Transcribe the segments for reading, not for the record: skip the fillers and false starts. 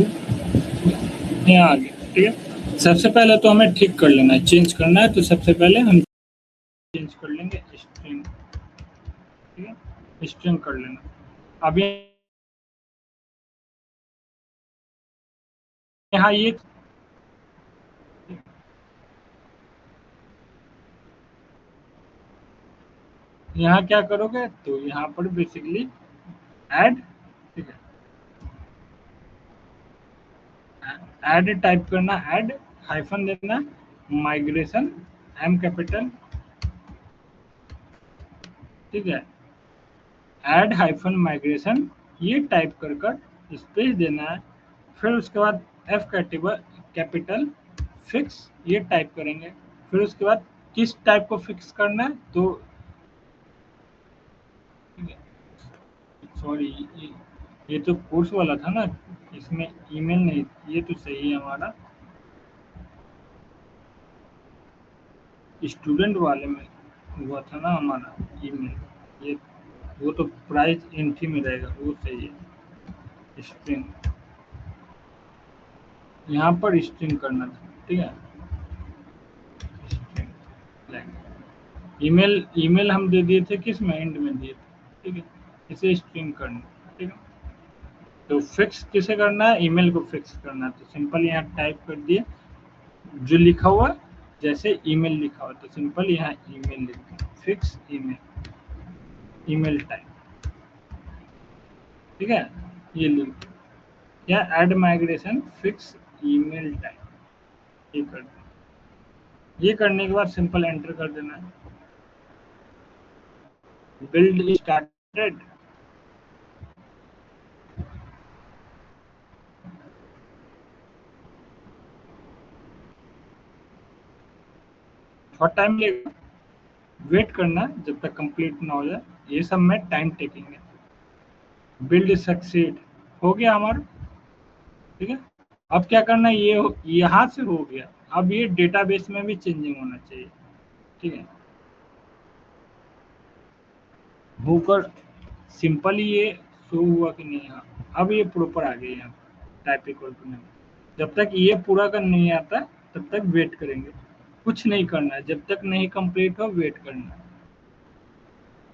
यहाँ आ गया। ठीक है, सबसे पहले तो हमें ठीक कर लेना है, चेंज करना है, तो सबसे पहले हम चेंज कर लेंगे स्ट्रिंग। ठीक है, स्ट्रिंग कर लेना। अब यहाँ ये यहाँ क्या करोगे, तो यहाँ पर बेसिकली ऐड, ठीक है, ऐड टाइप करना, ऐड हाइफन देना, माइग्रेशन एम कैपिटल, ठीक है, ऐड हाइफन माइग्रेशन ये टाइप कर स्पेस देना है। फिर उसके बाद एफ कैपिटल फिक्स ये टाइप करेंगे। फिर उसके बाद किस टाइप को फिक्स करना है, तो सॉरी ये तो कोर्स वाला था ना, इसमें ईमेल नहीं, ये तो सही है हमारा स्टूडेंट वाले में हुआ था ना हमारा ईमेल, ये वो तो प्राइस एंट्री में रहेगा, वो सही है। स्ट्रिंग यहाँ पर स्ट्रिंग करना था, ठीक है, ईमेल ईमेल हम दे दिए थे, किस में एंड में दिए थे, ठीक है, इसे स्ट्रिंग करना, ठीक है। तो फिक्स किसे करना है, ईमेल को फिक्स करना है, तो सिंपल यहाँ टाइप कर दिए जो लिखा हुआ, जैसे ईमेल लिखा हुआ, तो सिंपल यहाँ ईमेल लिख दिया, फिक्स ईमेल, ईमेल टाइप, ठीक है, ये लिख या add migration fix email type, ये कर देना। ये करने के बाद सिंपल एंटर कर देना है। बिल्ड स्टार्टेड, थोड़ा टाइम लगेगा, वेट करना जब तक कंप्लीट ना हो जाए, ये सब में टाइम टेकिंग है। बिल्ड सक्सीड हो गया हमारा, ठीक है। अब क्या करना है, ये यहाँ से हो गया, अब ये डेटाबेस में भी चेंजिंग होना चाहिए, ठीक है, होकर सिंपल ये शो हुआ कि नहीं, हाँ अब ये प्रॉपर आ गया यहाँ टाइप इक्वल टू में। जब तक ये पूरा कर नहीं आता तब तक वेट करेंगे, कुछ नहीं करना है, जब तक नहीं कंप्लीट हो वेट करना है।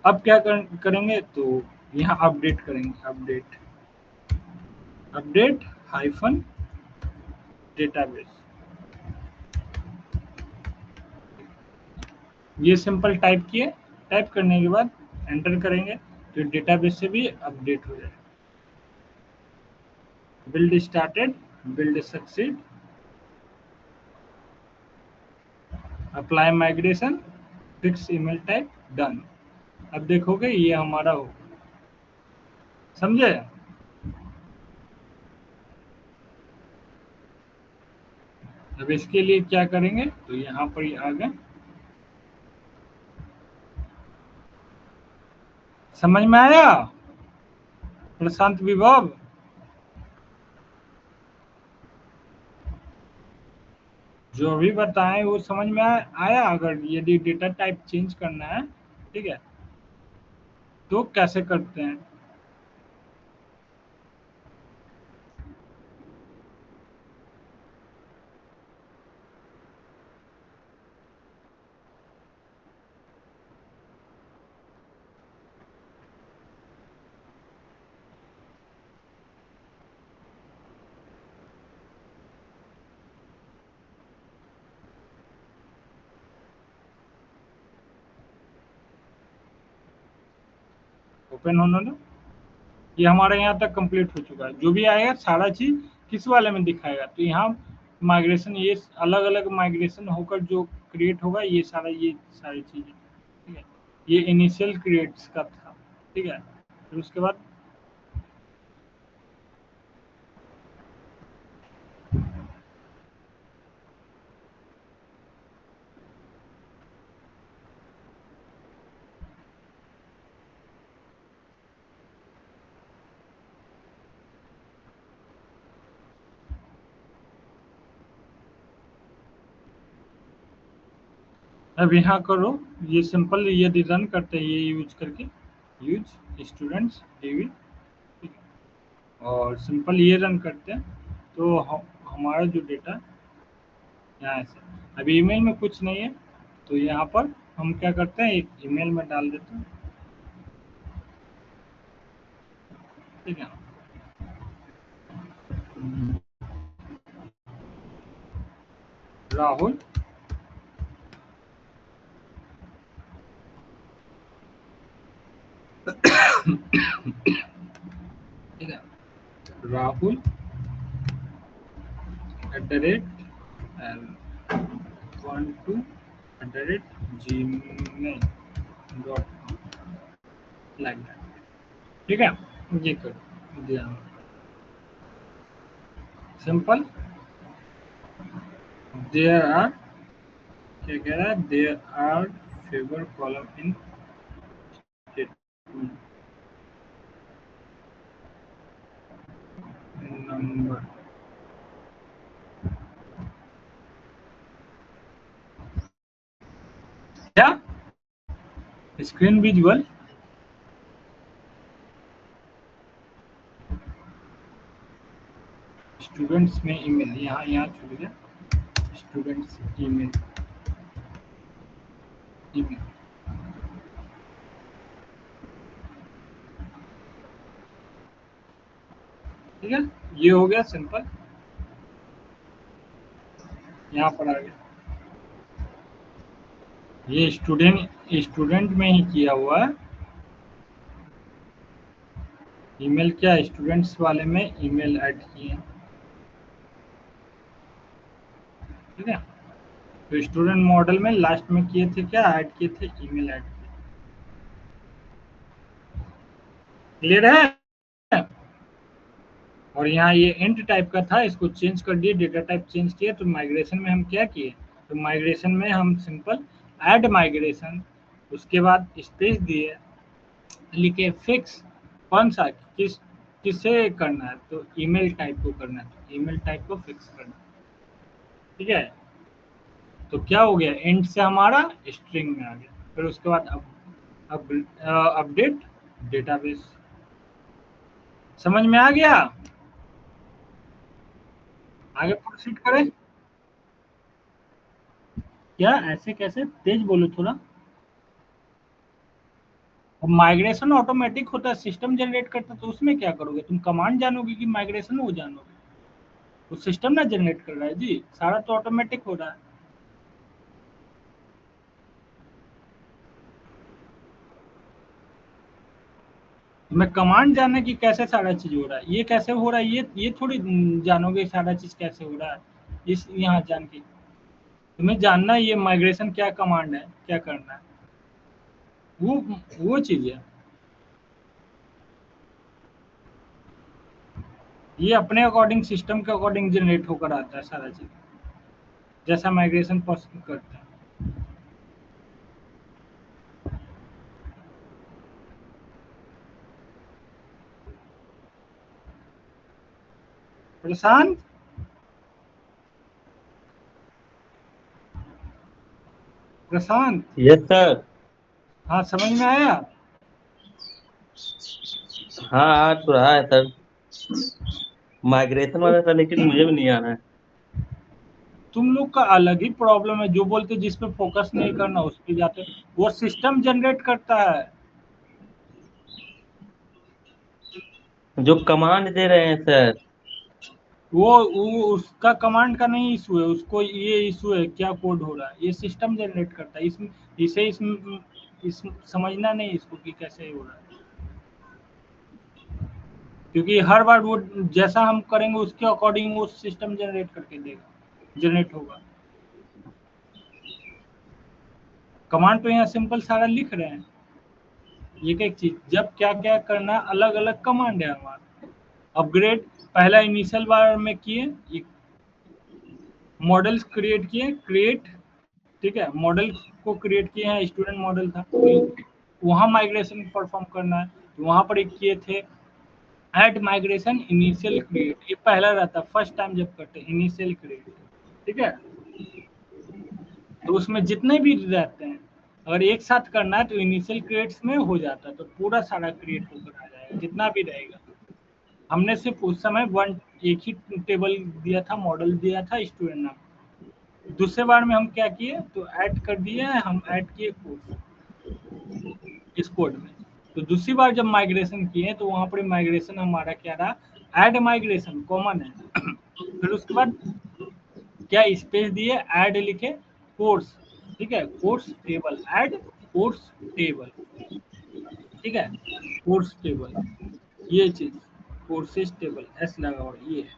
अब क्या करेंगे, तो यहाँ अपडेट करेंगे, अपडेट अपडेट हाइफन डेटाबेस, ये सिंपल टाइप किए, टाइप करने के बाद एंटर करेंगे तो डेटाबेस से भी अपडेट हो जाएगा। Build started, build succeed, apply migration, fix email type, done. अब देखोगे ये हमारा हो, समझे। अब इसके लिए क्या करेंगे, तो यहाँ पर आ गए, समझ में आया प्रशांत विभव, जो भी बताएं वो समझ में आया। अगर यदि डेटा टाइप चेंज करना है, ठीक है, तो कैसे करते हैं। ओपन होने दो, ये हमारे यहाँ तक कंप्लीट हो चुका है। जो भी आएगा सारा चीज किस वाले में दिखाएगा, तो यहाँ माइग्रेशन, ये अलग अलग माइग्रेशन होकर जो क्रिएट होगा, ये सारी चीजें, ठीक है, ये इनिशियल क्रिएट्स का था, ठीक है। फिर उसके बाद अब यहाँ करो, ये सिंपल यदि रन करते हैं ये यूज करके, यूज स्टूडेंट्स डीवी, ठीक है, और सिंपल ये रन करते हैं, तो हमारा जो डेटा यहाँ से, अभी ईमेल में कुछ नहीं है, तो यहाँ पर हम क्या करते हैं, एक ईमेल में डाल देते हैं, ठीक है। राहुल ठीक है, राहुल @12@gmail.com, लाइक दैट, ठीक है। ये कर दिया, सिंपल। देयर आर, क्या कह रहा है, there are fewer column in number, क्या स्क्रीन विजुअल, स्टूडेंट्स में ईमेल, यहाँ छूट गया, स्टूडेंट्स ईमेल, ईमेल, ठीक है। ये हो गया सिंपल, यहाँ पर आ गया, ये स्टूडेंट में ही किया हुआ है ईमेल, क्या स्टूडेंट्स वाले में ईमेल ऐड किए हैं, ठीक है। तो स्टूडेंट मॉडल में लास्ट में किए थे, क्या ऐड किए थे, ईमेल ऐड किए, क्लियर है। और यहाँ ये इंट टाइप का था, इसको चेंज कर दिए, डेटा टाइप चेंज किया, तो माइग्रेशन में हम क्या किए, तो माइग्रेशन में हम सिंपल ऐड माइग्रेशन, उसके बाद स्पेस दिए, लिखे फिक्स, कौन सा, किसे करना है, तो ईमेल टाइप को करना है, तो ईमेल टाइप को फिक्स करना है, ठीक है। तो क्या हो गया, एंड से हमारा स्ट्रिंग में आ गया, फिर उसके बाद अब अपडेट डेटाबेस, समझ में आ गया। आगे प्रोसीड करें, क्या ऐसे कैसे, तेज बोलो थोड़ा। अब माइग्रेशन ऑटोमेटिक होता है, सिस्टम जनरेट करता है, तो उसमें क्या करोगे, तुम कमांड जानोगे कि माइग्रेशन वो जानोगे, तो सिस्टम ना जनरेट कर रहा है जी, सारा तो ऑटोमेटिक हो रहा है। मैं कमांड जानना कि कैसे सारा चीज हो रहा है, ये कैसे हो रहा है, ये थोड़ी जानोगे सारा चीज कैसे हो रहा है, इस यहाँ जान के तुम्हें जानना है ये माइग्रेशन क्या कमांड है, क्या करना है, वो वो चीज है। ये अपने अकॉर्डिंग, सिस्टम के अकॉर्डिंग जनरेट होकर आता है सारा चीज, जैसा माइग्रेशन पॉसिबल करता है। प्रशांत, प्रशांत, यस सर। हाँ समझ में आया। हाँ आ तो रहा है सर, माइग्रेशन वाला सर, लेकिन मुझे भी नहीं आ रहा है। तुम लोग का अलग ही प्रॉब्लम है, जो बोलते जिस पे फोकस नहीं करना उस पे जाते, वो सिस्टम जनरेट करता है। जो कमांड दे रहे हैं सर, वो उसका कमांड का नहीं इशू है, उसको ये इशू है क्या कोड हो रहा है, ये सिस्टम जनरेट करता है, इसमें इसे इस समझना नहीं इसको कि कैसे हो रहा है, क्योंकि हर बार वो जैसा हम करेंगे उसके अकॉर्डिंग वो सिस्टम जनरेट करके देगा, जनरेट होगा। कमांड तो यहाँ सिंपल सारा लिख रहे हैं, एक एक चीज जब क्या क्या करना, अलग अलग कमांड है हमारा। अपग्रेड पहला इनिशियल बार में किए, मॉडल्स क्रिएट किए, क्रिएट, ठीक है, मॉडल को क्रिएट किए हैं, स्टूडेंट मॉडल था, वहां माइग्रेशन परफॉर्म करना है, तो वहां पर एक किए थे ऐड माइग्रेशन इनिशियल क्रिएट, ये पहला रहता है फर्स्ट टाइम जब करते हैं इनिशियल क्रिएट, ठीक है। तो उसमें जितने भी रहते हैं, अगर एक साथ करना है तो इनिशियल क्रिएट्स में हो जाता है, तो पूरा सारा क्रिएट होकर आ जाएगा जितना भी रहेगा। हमने सिर्फ उस समय वन एक ही टेबल दिया था, मॉडल दिया था स्टूडेंट नाम। दूसरे बार में हम क्या किए, तो ऐड कर दिए, हम ऐड किए कोर्स इस कोड में। तो दूसरी बार जब माइग्रेशन किए तो वहां पर माइग्रेशन हमारा क्या रहा, ऐड माइग्रेशन कॉमन है। फिर उसके बाद क्या स्पेस दिए, ऐड लिखे कोर्स, ठीक है, course table, add course table, ठीक है, कोर्स टेबल, ये चीज कोर्सेज टेबल एस लगा हुआ ये है,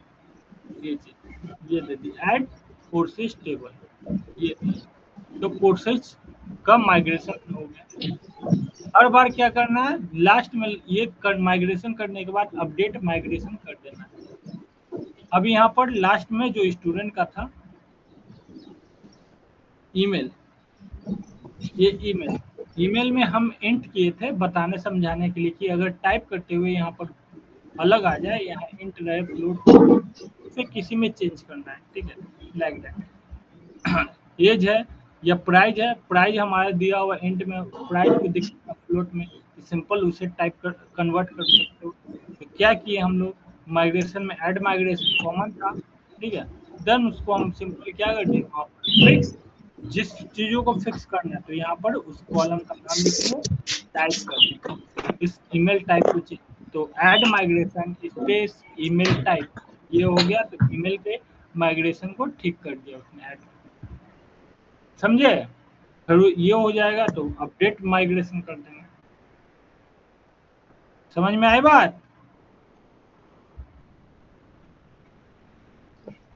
ये चीज ये दे दी, ऐड कोर्सेज टेबल, ये तो कोर्सेज का माइग्रेशन हो गया। हर बार क्या करना है, लास्ट में ये माइग्रेशन करने के बाद अपडेट माइग्रेशन कर देना है। अब यहाँ पर लास्ट में जो स्टूडेंट का था ईमेल, ये ईमेल, ईमेल में हम इंट किए थे बताने समझाने के लिए कि अगर टाइप करते हुए यहाँ पर अलग आ जाए, यहाँ इंट रहे फ्लोट, इसे किसी में चेंज करना है, ठीक है, लाइक दैट। एज है या प्राइज है, प्राइज हमारा दिया हुआ इंट में, प्राइज को दिखेगा फ्लोट में, सिंपल उसे टाइप कर कन्वर्ट कर सकते हो। तो क्या किए हम लोग, माइग्रेशन में ऐड माइग्रेशन कॉमन था, ठीक है, देन उसको हम सिंपल क्या कर दिए, फिक्स, जिस चीजों को फिक्स करना है तो यहाँ पर उस कॉलम का नाम लिख लो, टाइप कर दो इस ईमेल टाइप को तो add migration space email type, ये हो गया, तो ईमेल के माइग्रेशन को ठीक कर दिया उसने ऐड, समझे। फिर ये हो जाएगा तो अपडेट माइग्रेशन कर देंगे। समझ में आई बात।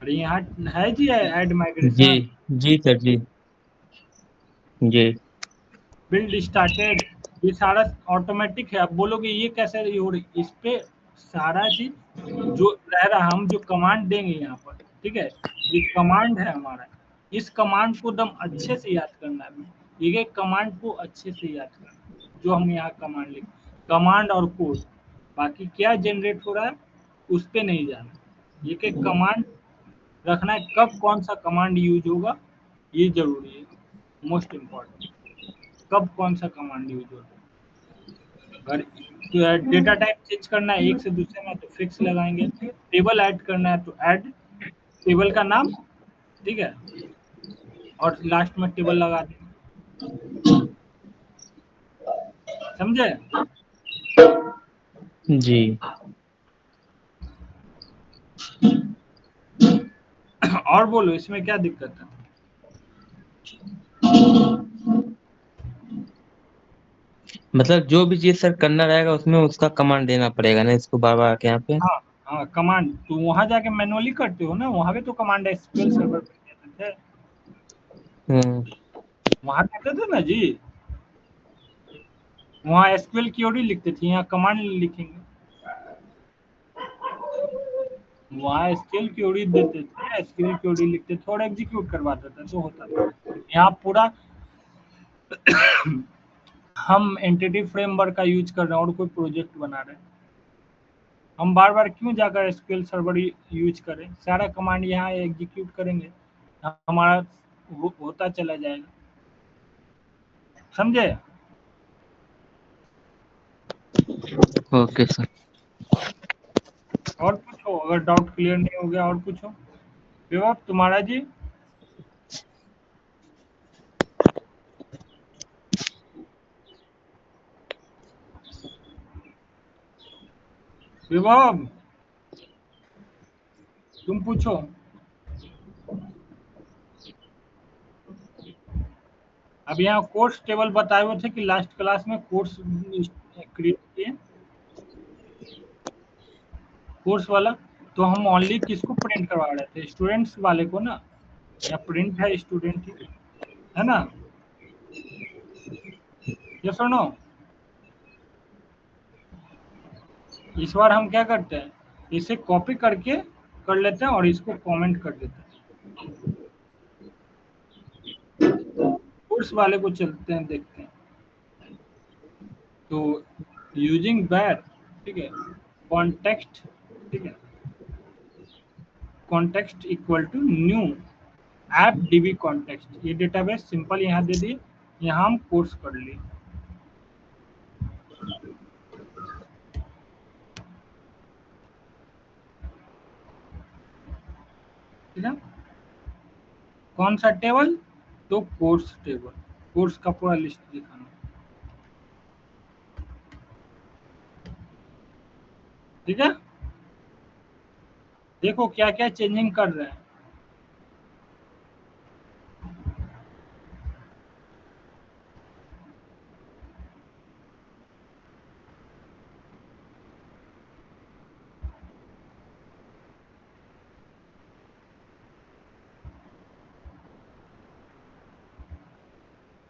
अरे यहाँ है जी ऐड जी माइग्रेशन, जी सर जी जी। बिल्ड स्टार्टेड, ये सारा ऑटोमेटिक है। अब बोलोगे ये कैसे हो रही, इस पे सारा चीज जो रह रहा, हम जो कमांड देंगे यहाँ पर, ठीक है, ये कमांड है हमारा, इस कमांड को एकदम अच्छे से याद करना है, एक कमांड को अच्छे से याद करना है, जो हम यहाँ कमांड लिख, कमांड और कोड, बाकी क्या जनरेट हो रहा है उस पे नहीं जाना, एक एक कमांड रखना है, कब कौन सा कमांड यूज होगा ये जरूरी है, मोस्ट इम्पोर्टेंट, कब कौन सा कमांड यूज होगा। अगर डेटा टाइप चेंज करना है एक से दूसरे में तो फिक्स लगाएंगे, टेबल ऐड करना है तो ऐड टेबल का नाम, ठीक है, और लास्ट में टेबल लगा देंगे, समझे। जी और बोलो इसमें क्या दिक्कत है। मतलब जो भी चीज सर करना रहेगा उसमें उसका कमांड देना पड़ेगा ना इसको बार बार के यहाँ पे। हाँ हाँ, कमांड तो वहां जाके मैनुअली करते हो ना, वहां पे तो कमांड एसक्यूएल सर्वर पे देते थे, हम्म। वहां देते थे ना जी, वहाँ एसक्यूएल क्वेरी लिखते थे, यहाँ कमांड लिखेंगे, वहाँ एसक्यूएल क्वेरी देते थे, एसक्यूएल क्वेरी लिखते थे और एग्जीक्यूट करवा देते थे तो होता था। यहाँ पूरा हम एंटिटी फ्रेमवर्क का यूज कर रहे हैं और कोई प्रोजेक्ट बना रहे हैं, हम बार बार क्यों जाकर एसक्यूएल सर्वर यूज करें, सारा कमांड यहाँ एग्जीक्यूट करेंगे, हमारा होता चला जाएगा, समझे। Okay sir. और पूछो, अगर डाउट क्लियर नहीं हो गया और पूछो, विभव तुम्हारा जी। विभव तुम पूछो। अब यहाँ कोर्स टेबल बताए हुए थे कि लास्ट क्लास में कोर्स क्रिएट किए, कोर्स वाला, तो हम ओनली किसको प्रिंट करवा रहे थे, स्टूडेंट्स वाले को ना, या प्रिंट है स्टूडेंट ही, है ना, यस और नो। इस बार हम क्या करते हैं, इसे कॉपी करके कर लेते हैं और इसको कमेंट कर देते हैं, कोर्स वाले को चलते हैं देखते हैं। तो यूजिंग बैर, ठीक है, कॉन्टेक्स्ट, ठीक है, context equal to new app DB context, ये डेटाबेस सिंपल यहाँ दे दिए, यहाँ हम कोर्स कर लिए, ठीक है। कौन सा टेबल? तो कोर्स टेबल, कोर्स का पूरा लिस्ट दिखाना। ठीक है, देखो क्या क्या चेंजिंग कर रहे हैं।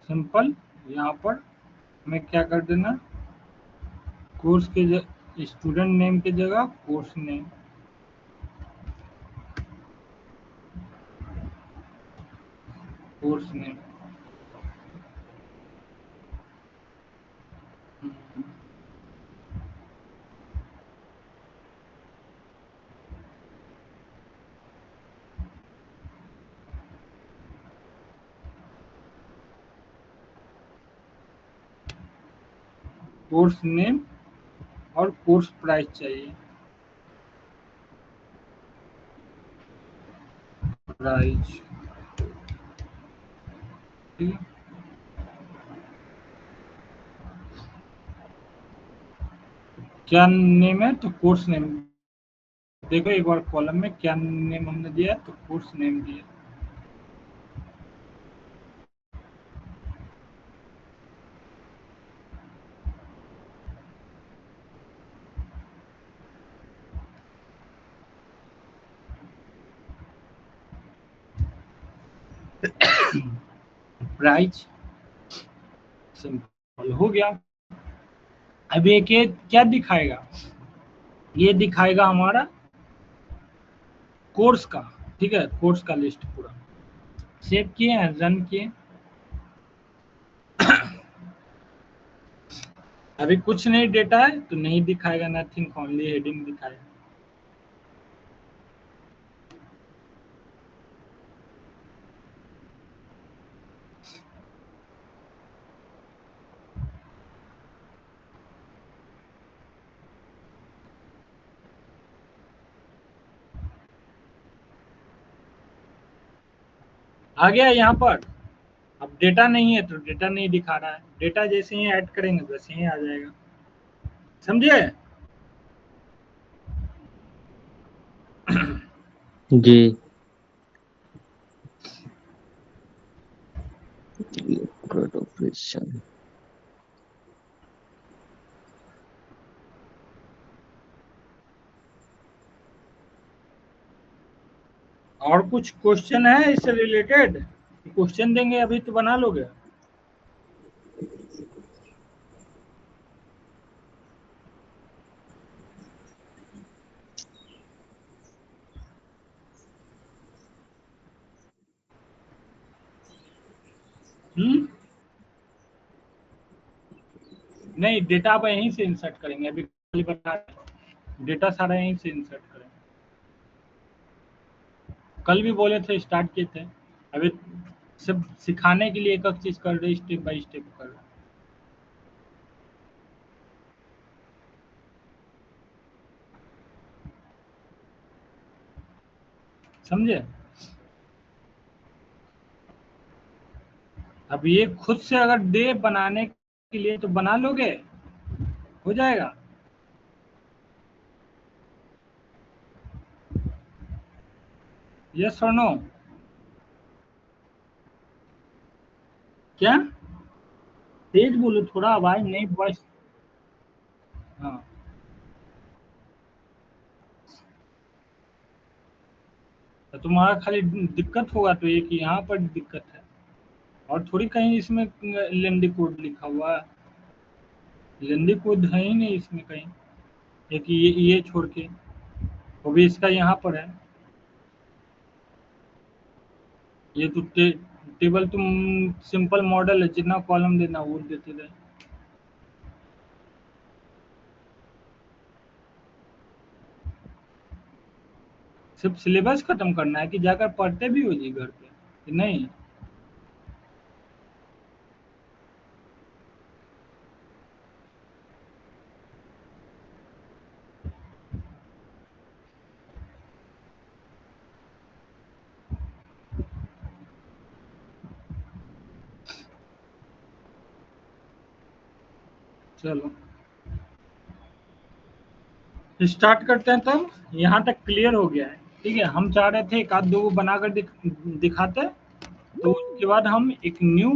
सिंपल, यहाँ पर मैं क्या कर देना, कोर्स के स्टूडेंट नेम की जगह course name. Course name, course name और कोर्स प्राइस चाहिए। प्राइस, ठीक है। क्या नेम है? तो कोर्स नेम। देखो एक बार कॉलम में क्या नेम हमने दिया, तो कोर्स नेम दिया। प्राइस सिंपल हो गया। अब एक ये क्या दिखाएगा, ये दिखाएगा हमारा कोर्स का, ठीक है, कोर्स का लिस्ट पूरा। सेव किए हैं, रन किए। अभी कुछ नहीं डेटा है तो नहीं दिखाएगा, नथिंग, ओनली हेडिंग दिखाएगा। आ गया यहाँ पर। अब डेटा नहीं है तो डेटा नहीं दिखा रहा है, डेटा जैसे ही ऐड करेंगे वैसे ही आ जाएगा। समझे? जी। ऑपरेशन। और कुछ क्वेश्चन है इससे रिलेटेड? क्वेश्चन देंगे अभी तो बना लोगे। हम्म, नहीं डेटा आप यहीं से इंसर्ट करेंगे, अभी खाली बता रहे हैं। डेटा सारा यहीं से इंसर्ट करेंगे। कल भी बोले थे, स्टार्ट किए थे। अभी सब सिखाने के लिए एक एक चीज कर रहे, स्टेप बाय स्टेप कर रहे। समझे? अब ये खुद से अगर दे बनाने के लिए तो बना लोगे, हो जाएगा। यस और नो? क्या? तेज बोलो थोड़ा, आवाज नहीं, वॉइस। हाँ, तो तुम्हारा खाली दिक्कत होगा तो एक यहाँ पर दिक्कत है, और थोड़ी कहीं इसमें लेंदी कोड लिखा हुआ है। लेंदी कोड है ही नहीं इसमें कहीं, एक ये छोड़ के, वो भी इसका यहाँ पर है। ये तो टेबल तुम सिंपल मॉडल है, जितना कॉलम देना वो देते रहे। सिर्फ सिलेबस खत्म करना है कि जाकर पढ़ते भी हो जी घर पे कि नहीं? चलो स्टार्ट करते हैं। तब यहाँ तक क्लियर हो गया है, ठीक है। हम चाह रहे थे एक आध दो बनाकर दिखाते, तो उसके बाद हम एक न्यू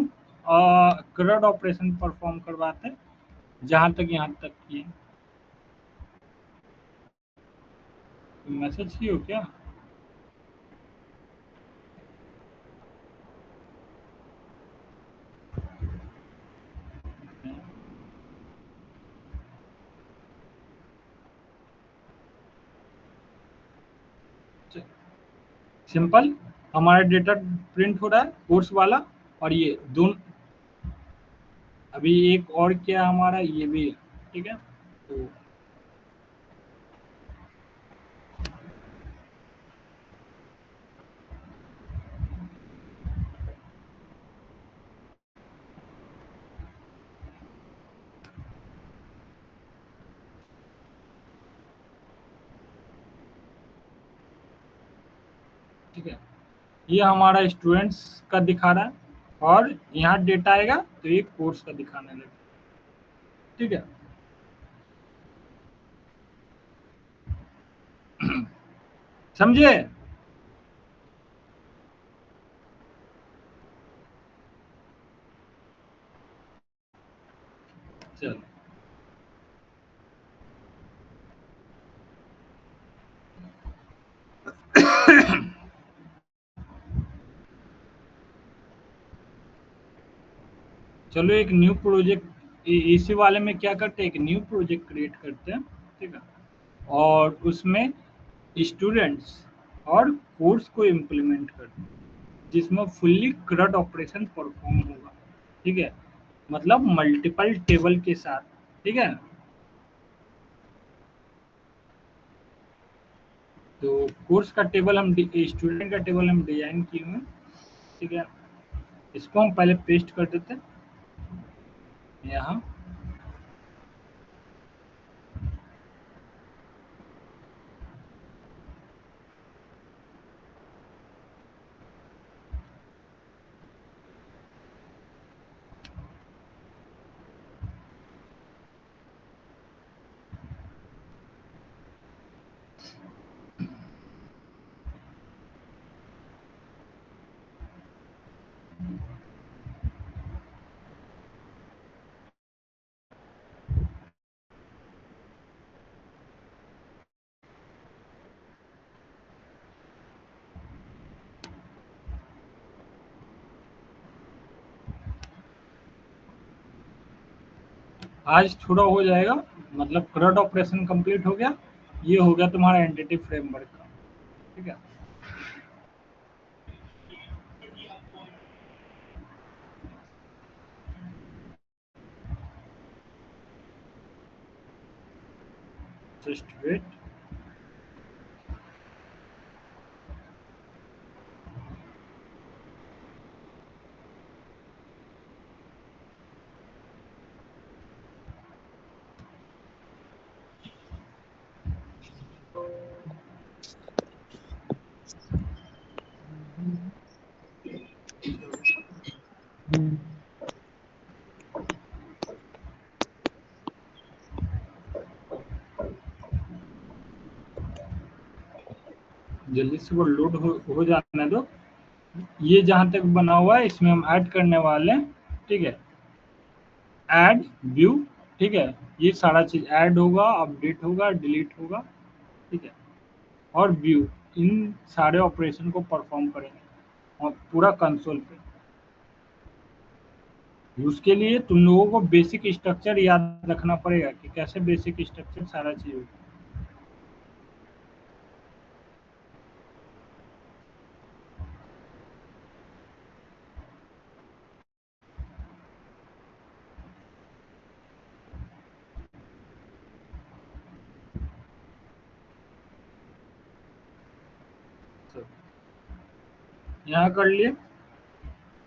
करंट ऑपरेशन परफॉर्म करवाते हैं, जहाँ तक यहाँ तक किए। मैसेज की हो क्या? सिंपल हमारा डेटा प्रिंट हो रहा है कोर्स वाला, और ये दोनों अभी एक और क्या हमारा ये भी है, ठीक है। तो ठीक है, ये हमारा स्टूडेंट्स का दिखा रहा है, और यहाँ डेटा आएगा तो ये कोर्स का दिखाने लगेगा, ठीक है। समझे? चलो चलो एक न्यू प्रोजेक्ट इसी वाले में क्या करते हैं, एक न्यू प्रोजेक्ट क्रिएट करते हैं, ठीक है। और उसमें स्टूडेंट्स और कोर्स को इम्प्लीमेंट करते हैं, जिसमें फुल्ली CRUD ऑपरेशन परफॉर्म होगा, ठीक है। मतलब मल्टीपल टेबल के साथ, ठीक है। तो कोर्स का टेबल हम स्टूडेंट का टेबल हम डिजाइन किए हुए हैं, ठीक है। इसको हम पहले पेस्ट कर देते हैं यहाँ। आज थोड़ा हो जाएगा, मतलब CRUD ऑपरेशन कंप्लीट हो गया। ये हो गया तुम्हारा एंटिटी फ्रेमवर्क का, ठीक है। Just wait. जल्दी से वो लोड हो जाने दो। ये जहां तक बना हुआ है इसमें हम ऐड करने वाले हैं, ठीक है। ऐड व्यू, ठीक है। ये सारा चीज ऐड होगा, अपडेट होगा, डिलीट होगा, ठीक है। और व्यू, इन सारे ऑपरेशन को परफॉर्म करेंगे और पूरा कंसोल पे। उसके लिए तुम लोगों को बेसिक स्ट्रक्चर याद रखना पड़ेगा कि कैसे बेसिक स्ट्रक्चर सारा चीज होगा। यहाँ कर लिए,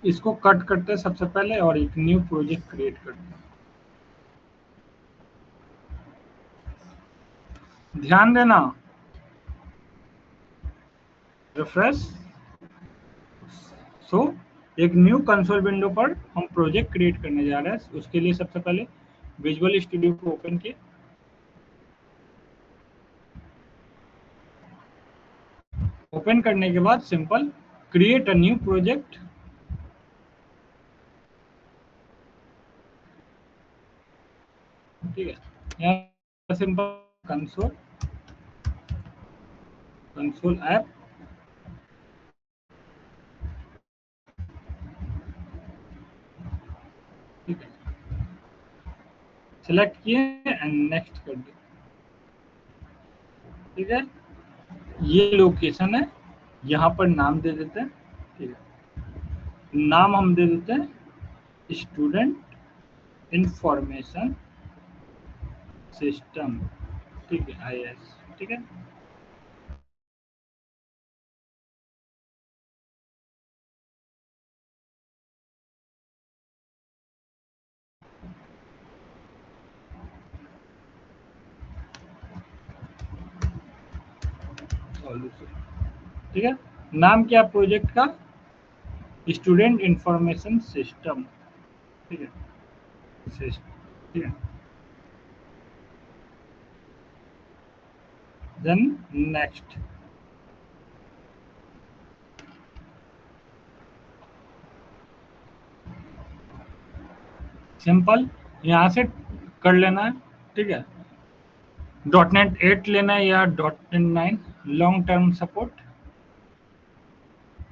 इसको कट करते हैं सबसे पहले और एक न्यू प्रोजेक्ट क्रिएट करते हैं। ध्यान देना, रिफ्रेश। सो एक न्यू कंसोल विंडो पर हम प्रोजेक्ट क्रिएट करने जा रहे हैं। उसके लिए सबसे पहले विजुअल स्टूडियो को ओपन किए, ओपन करने के बाद simple create a new project, ठीक है, यहाँ सिंपल कंसोल ऐप, ठीक है, सेलेक्ट किए एंड नेक्स्ट कर दिए, ठीक है। ये लोकेशन है, यहाँ पर नाम दे देते हैं, ठीक है, नाम हम दे देते हैं स्टूडेंट इंफॉर्मेशन सिस्टम, ठीक है, IS, ठीक है। ठीक है, नाम क्या प्रोजेक्ट का, स्टूडेंट इंफॉर्मेशन सिस्टम, ठीक है, ठीक है, देन नेक्स्ट, सिंपल यहाँ से कर लेना है, ठीक है। .NET 8 लेना है या .NET 9, लॉन्ग टर्म सपोर्ट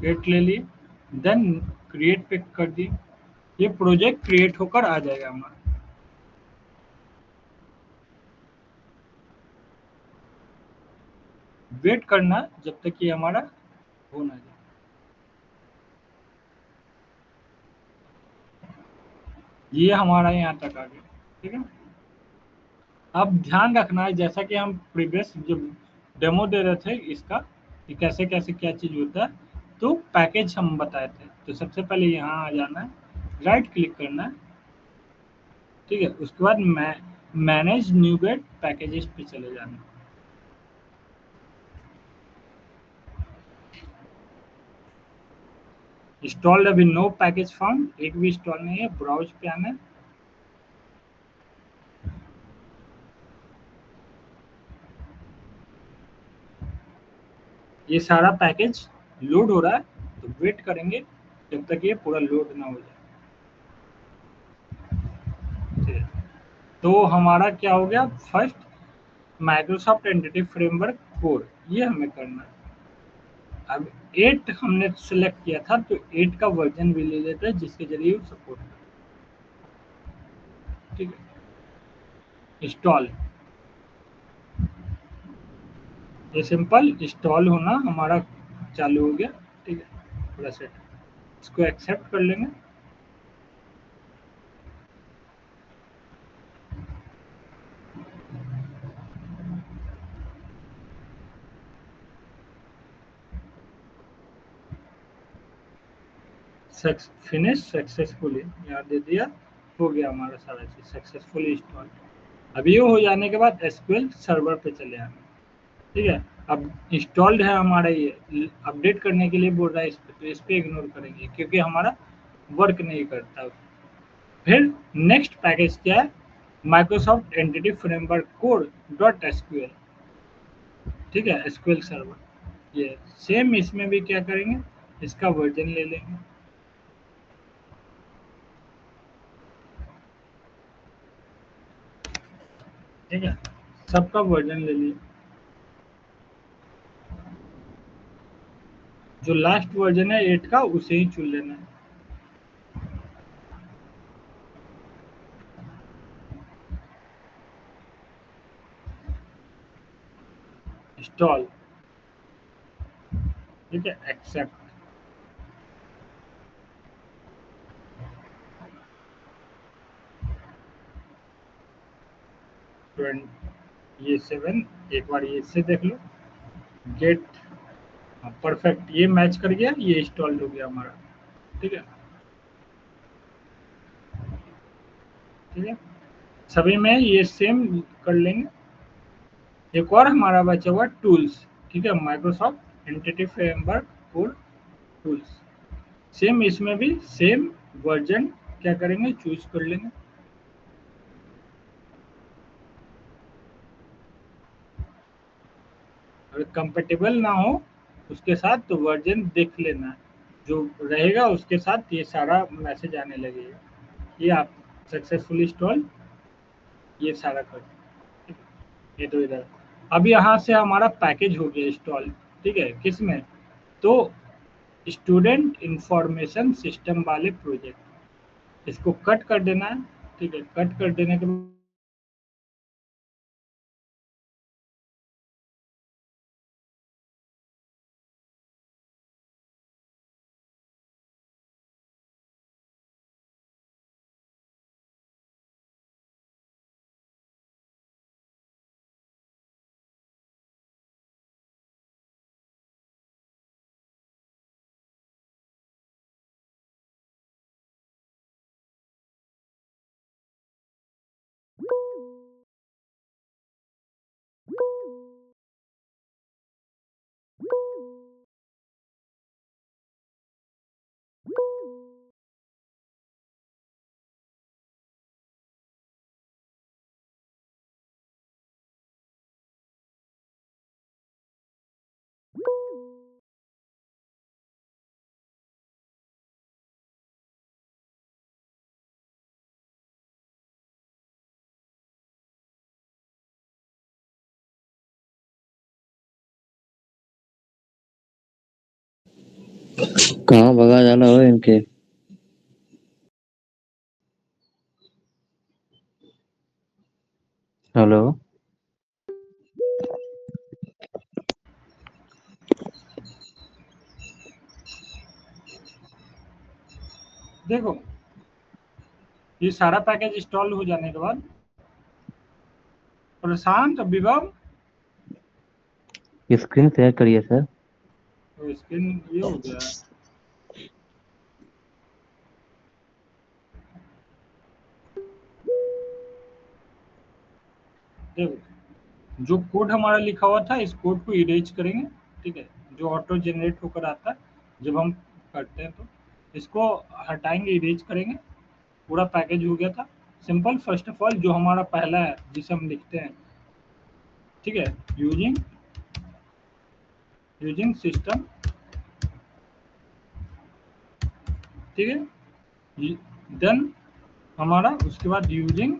8 ले लिए, देन क्रिएट पे कर दिए, ये प्रोजेक्ट क्रिएट होकर आ जाएगा हमारा। वेट करना जब तक ये हमारा हो ना जाए, ये हमारा यहाँ तक आ गया, ठीक है। अब ध्यान रखना है, जैसा कि हम प्रीवियस जब डेमो दे रहे थे इसका कि कैसे कैसे क्या चीज़ होता है, तो पैकेज हम बताए थे, तो सबसे पहले यहाँ आ जाना है, राइट क्लिक करना है, ठीक है, उसके बाद मैनेज न्यूगेट पैकेजेस पे चले जाना, इंस्टॉल्ड अभी नो पैकेज फाउंड, एक भी इंस्टॉल नहीं है, ब्राउज पे आना है, ये सारा पैकेज लोड हो रहा है, तो वेट करेंगे जब तक ये पूरा लोड ना हो जाए, ठीक है। तो हमारा क्या हो गया, first Microsoft entity framework core, ये हमें करना है। अब 8 हमने सेलेक्ट किया था, तो 8 का वर्जन भी ले लेते हैं जिसके जरिए सपोर्ट, ठीक है, इंस्टॉल, ये सिंपल इंस्टॉल होना हमारा चालू हो गया, ठीक है, पूरा सेट, इसको एक्सेप्ट कर लेंगे, फिनिश सक्सेसफुली, यहाँ दे दिया, हो गया हमारा सारा चीज सक्सेसफुली इंस्टॉल। अब ये हो जाने के बाद SQL सर्वर पे चले आना, ठीक है। अब इंस्टॉल्ड है हमारा, ये अपडेट करने के लिए बोल रहा है इस पे, तो इस पे इग्नोर करेंगे क्योंकि हमारा वर्क नहीं करता। फिर नेक्स्ट पैकेज क्या है, Microsoft entity framework core .SQL, ठीक है, SQL सर्वर, ये सेम इसमें भी क्या करेंगे, इसका वर्जन ले लेंगे, ठीक है, सबका वर्जन ले लिए, जो लास्ट वर्जन है 8 का उसे ही चुन लेना है, इंस्टॉल, ठीक है, एक्सेप्ट, ये 7, एक बार ये इससे देख लो, गेट, परफेक्ट, ये मैच कर गया, ये इंस्टॉल हो गया हमारा, ठीक है, ठीक है, सभी में ये सेम कर लेंगे। एक और हमारा बचा हुआ टूल्स, ठीक है, Microsoft entity framework core tools, same इसमें भी सेम वर्जन क्या करेंगे, चूज कर लेंगे, कंपेटेबल ना हो उसके साथ तो वर्जन देख लेना, जो रहेगा उसके साथ ये सारा मैसेज आने लगेगा ये आप सक्सेसफुल इंस्टॉल, ये सारा कर, ठीक है। ये तो इधर अब यहाँ से हमारा पैकेज हो गया इंस्टॉल, ठीक है, किस में, तो स्टूडेंट इंफॉर्मेशन सिस्टम वाले प्रोजेक्ट, इसको कट कर देना है, ठीक है। कट कर देने के कहाँ भगा जाना हो इनके। हेलो। देखो ये सारा पैकेज इंस्टॉल हो जाने के बाद प्रशांत विभव, स्क्रीन शेयर करिए सर। तो स्क्रीन ये हो गया है। देखो जो कोड हमारा लिखा हुआ था इस कोड को इरेज करेंगे, ठीक है, जो ऑटो जनरेट होकर आता है जब हम करते हैं, तो इसको हटाएंगे, इरेज करेंगे, पूरा पैकेज हो गया था सिंपल। फर्स्ट ऑफ ऑल जो हमारा पहला है जिसे हम लिखते हैं, ठीक है, यूजिंग यूजिंग सिस्टम, ठीक है, देन हमारा उसके बाद using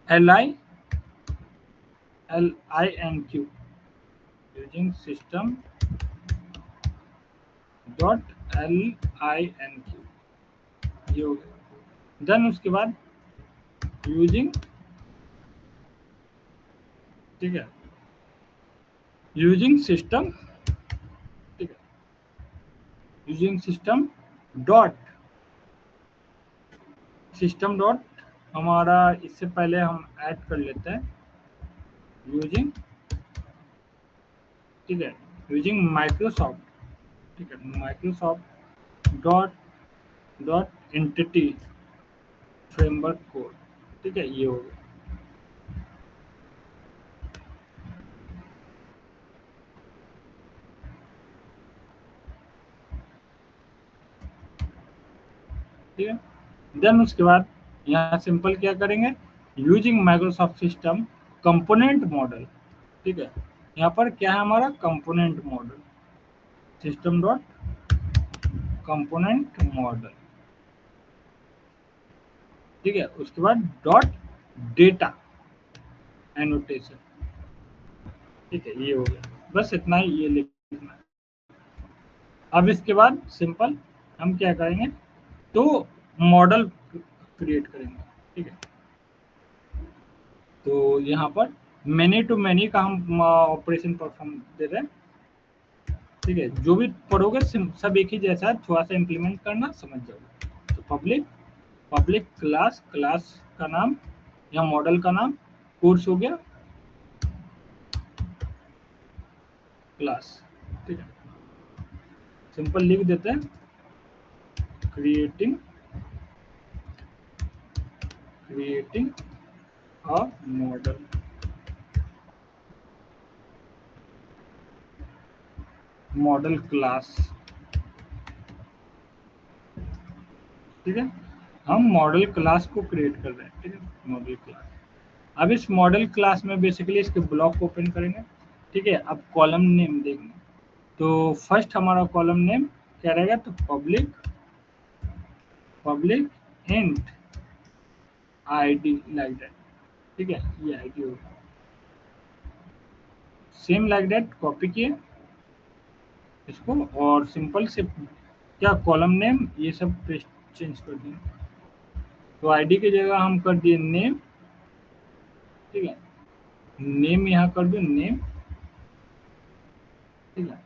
LINQ, using system dot LINQ, ये हो गया। देन उसके बाद यूजिंग, ठीक है, यूजिंग सिस्टम, ठीक है, यूजिंग सिस्टम डॉट हमारा इससे पहले हम ऐड कर लेते हैं यूजिंग, ठीक है, यूजिंग माइक्रोसॉफ्ट, ठीक है, Microsoft dot dot entity framework code, ठीक है, ये हो गया। ठीक है, देन उसके बाद यहाँ सिंपल क्या करेंगे, using Microsoft system component model, ठीक है, यहाँ पर क्या है हमारा component model, system dot component model, ठीक है, उसके बाद डॉट डेटा एनोटेशन, ठीक है, ये हो गया, बस इतना ही ये लिखना है। अब इसके बाद सिंपल हम क्या करेंगे, तो मॉडल क्रिएट करेंगे, ठीक है, तो यहाँ पर मैनी टू मैनी का हम ऑपरेशन परफॉर्म दे रहे हैं, ठीक है, जो भी पढ़ोगे सब एक ही जैसा है, थोड़ा सा इम्प्लीमेंट करना समझ जाओगे। तो पब्लिक पब्लिक क्लास, क्लास का नाम या मॉडल का नाम कोर्स हो गया क्लास, ठीक है, सिंपल लिख देते हैं creating creating a model, model class, ठीक है, हम मॉडल क्लास को क्रिएट कर रहे हैं, ठीक है, मॉडल क्लास। अब इस मॉडल क्लास में बेसिकली इसके ब्लॉक ओपन करेंगे, ठीक है। अब कॉलम नेम देंगे, तो फर्स्ट हमारा कॉलम नेम क्या रहेगा, तो public int ID like that. ठीक है, ये आईडी होगा। सेम लाइक दैट कॉपी किए इसको और सिंपल से क्या कॉलम नेम ये सब पेस्ट चेंज कर दिए। तो आईडी की जगह हम कर दिए नेम। ठीक है, नेम यहाँ कर दो नेम। ठीक है,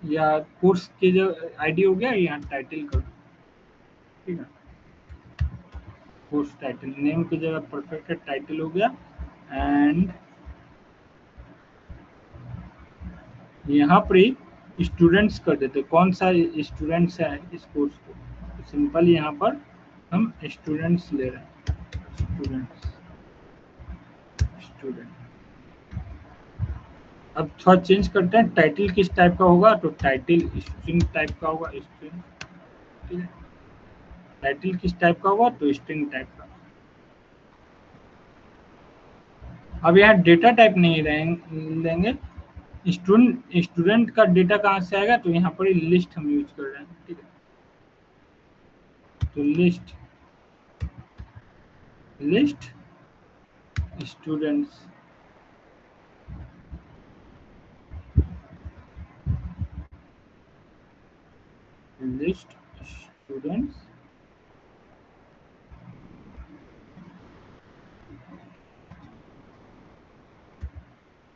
या कोर्स की जो आईडी हो गया यहाँ टाइटल कर दो। ठीक है, कोर्स टाइटल नेम की जगह परफेक्ट है, टाइटल हो गया। एंड यहाँ पर ही स्टूडेंट्स कर देते, कौन सा स्टूडेंट्स है इस कोर्स को, तो सिंपल यहाँ पर हम स्टूडेंट्स ले रहे हैं, स्टूडेंट। अब थोड़ा चेंज करते हैं, टाइटल किस टाइप का होगा, तो टाइटल स्ट्रिंग टाइप का होगा, स्ट्रिंग। ठीक है, टाइटल किस टाइप का होगा, तो स्ट्रिंग टाइप का। अब यहाँ डेटा टाइप नहीं लेंगे, स्टूडेंट का डेटा कहाँ से आएगा, तो यहाँ पर लिस्ट हम यूज कर रहे हैं। ठीक है, तो list students, list students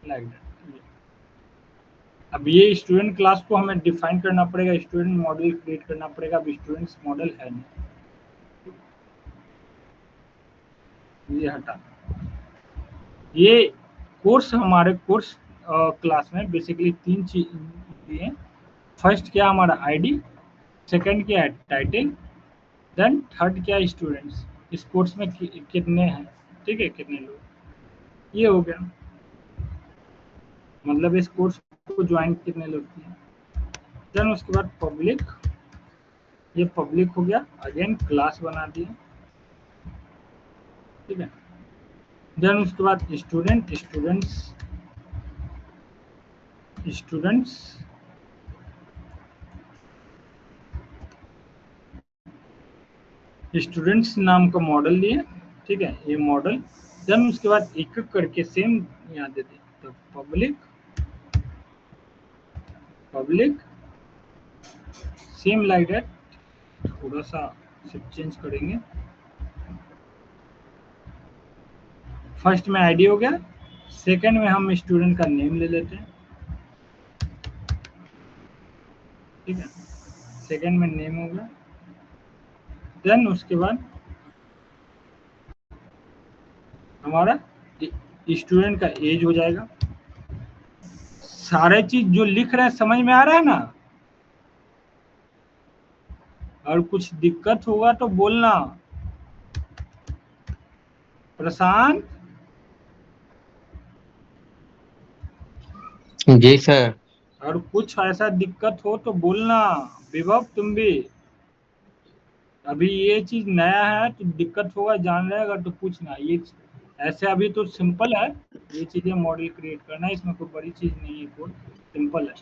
like that. अब ये स्टूडेंट क्लास को हमें डिफाइन करना पड़ेगा, स्टूडेंट मॉडल क्रिएट करना पड़ेगा। अब स्टूडेंट्स मॉडल है नहीं, ये हटा। ये कोर्स हमारे कोर्स क्लास में बेसिकली तीन चीज दिए। फर्स्ट क्या हमारा आईडी, सेकंड क्या है टाइटल, देन थर्ड क्या है स्टूडेंट्स, इस कोर्स में कितने हैं। ठीक है, कितने लोग, ये हो गया। मतलब इस कोर्स को ज्वाइन कितने लोग किए। देन उसके बाद पब्लिक, ये पब्लिक हो गया, अगेन क्लास बना दिए। ठीक है, देन उसके बाद स्टूडेंट्स स्टूडेंट्स नाम का मॉडल लिए। ठीक है, ये मॉडल। देन उसके बाद एक एक करके सेम यहाँ दे दें, तो पब्लिक सेम लाइक दैट। थोड़ा सा सिर्फ चेंज करेंगे, फर्स्ट में आईडी हो गया, सेकंड में हम स्टूडेंट का नेम ले लेते हैं। ठीक है, सेकंड में नेम हो गया। देन उसके बाद हमारा स्टूडेंट का एज हो जाएगा। सारे चीज जो लिख रहे हैं समझ में आ रहा है ना, और कुछ दिक्कत होगा तो बोलना। प्रशांत, जी सर। और कुछ ऐसा दिक्कत हो तो बोलना। विभव तुम भी, अभी ये चीज नया है तो दिक्कत होगा, जान रहेगा तो पूछना। ये ऐसे अभी तो सिंपल है, ये चीजें मॉडल क्रिएट करना, इसमें कोई बड़ी चीज नहीं है, कोड सिंपल है।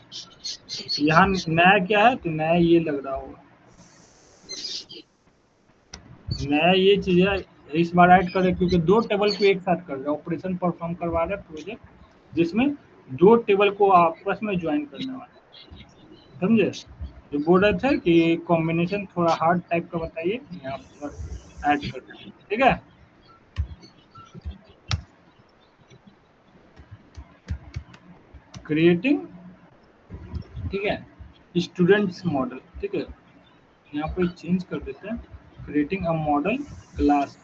यहाँ नया क्या है, तो नया ये लग रहा होगा, नया ये चीज है। इस बार ऐड कर रहे क्योंकि दो टेबल को एक साथ कर रहे हैं, ऑपरेशन परफॉर्म करवा रहे हैं प्रोजेक्ट, जिसमें दो टेबल को आपस में ज्वाइन करने वाला, समझे। जो बोल रहे थे कि कॉम्बिनेशन थोड़ा हार्ड टाइप का बताइए, यहाँ पर ऐड कर रहे हैं। ठीक है, क्रिएटिंग, ठीक है, स्टूडेंट्स मॉडल। ठीक है, यहाँ पे चेंज कर देते हैं, creating a model class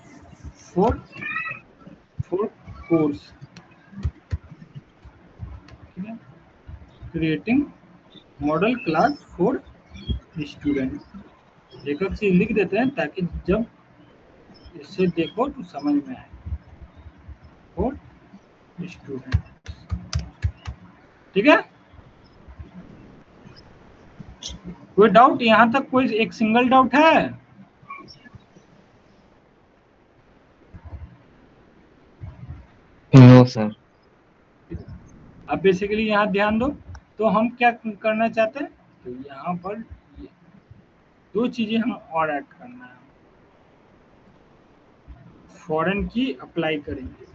for course. ठीक है, creating model class for student. एक एक चीज लिख देते हैं ताकि जब इसे देखो तो समझ में आए, फॉर स्टूडेंट। ठीक है, कोई डाउट यहाँ तक, कोई एक सिंगल डाउट है। No sir. अब बेसिकली यहाँ ध्यान दो, तो हम क्या करना चाहते हैं, तो यहाँ पर ये दो चीजें हम और ऐड करना है, फॉरेन की अप्लाई करेंगे।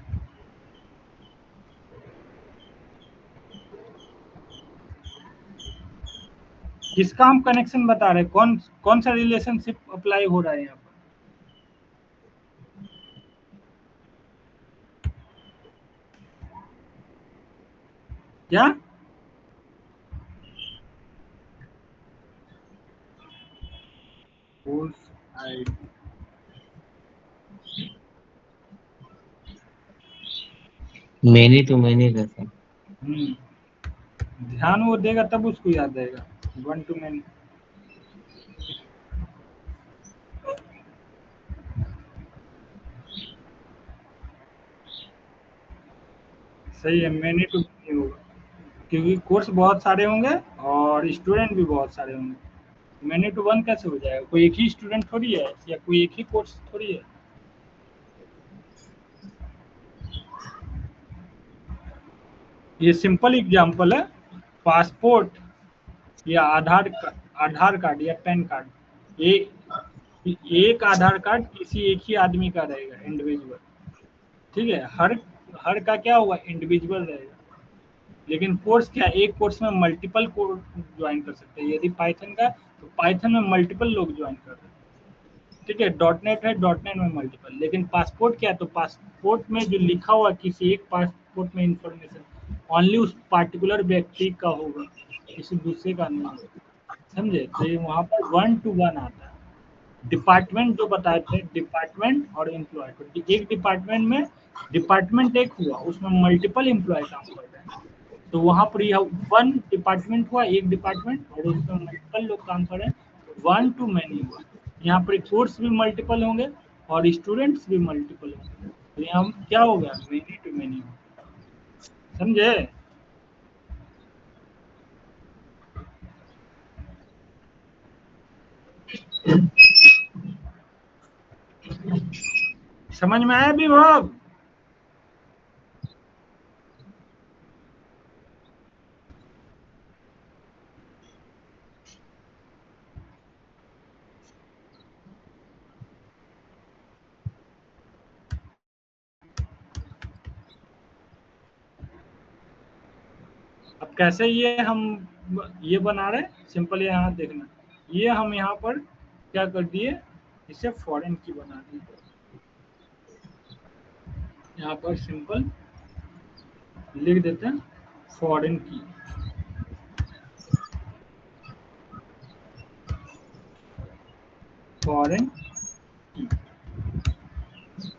किसका हम कनेक्शन बता रहे हैं, कौन कौन सा रिलेशनशिप अप्लाई हो रहा है यहाँ पर, क्या course ID, many to many रहता है। ध्यान वो देगा तब उसको याद रहेगा, 1 to मैनी। सही है, मैनी टू मैनी होगा, क्योंकि कोर्स बहुत सारे होंगे और स्टूडेंट भी बहुत सारे होंगे। मैनी टू वन कैसे हो जाएगा, कोई एक ही स्टूडेंट थोड़ी है या कोई एक ही कोर्स थोड़ी है। ये सिंपल एग्जांपल है, पासपोर्ट या आधार कार्ड या पैन कार्ड, ये एक आधार कार्ड किसी एक ही आदमी का रहेगा, इंडिविजुअल, ठीक है, हर हर का क्या होगा, इंडिविजुअल रहेगा। लेकिन कोर्स क्या, एक कोर्स में मल्टीपल कोर्स ज्वाइन कर सकते हैं, यदि पाइथन का तो पाइथन में मल्टीपल लोग ज्वाइन कर रहे हैं, ठीक है। डॉट नेट है, डॉट नेट में मल्टीपल। लेकिन पासपोर्ट क्या है, तो पासपोर्ट में जो लिखा हुआ किसी एक पासपोर्ट में इंफॉर्मेशन ओनली उस पार्टिकुलर व्यक्ति का होगा, किसी दूसरे का नहीं होगा, समझे। तो ये वहाँ पर 1 to 1 आता है। डिपार्टमेंट जो बताए थे, डिपार्टमेंट और एम्प्लॉय, तो एक डिपार्टमेंट में डिपार्टमेंट एक हुआ, उसमें मल्टीपल एम्प्लॉय काम कर रहे हैं, तो वहाँ पर यह 1 डिपार्टमेंट हुआ, एक डिपार्टमेंट, और उसमें मल्टीपल लोग काम कर रहे हैं, 1 to मैनी हुआ। यहाँ पर कोर्स भी मल्टीपल होंगे और स्टूडेंट्स भी मल्टीपल होंगे, तो यहाँ क्या हो गया, मैनी टू मैनी, समझे। समझ में आया विभव। अब कैसे ये हम ये बना रहे हैं, सिंपल यहाँ देखना, ये हम यहाँ पर क्या कर दिए, इसे फॉरेन की बना दी, यहाँ पर सिंपल लिख देते हैं फॉरेन की, फॉरेन की,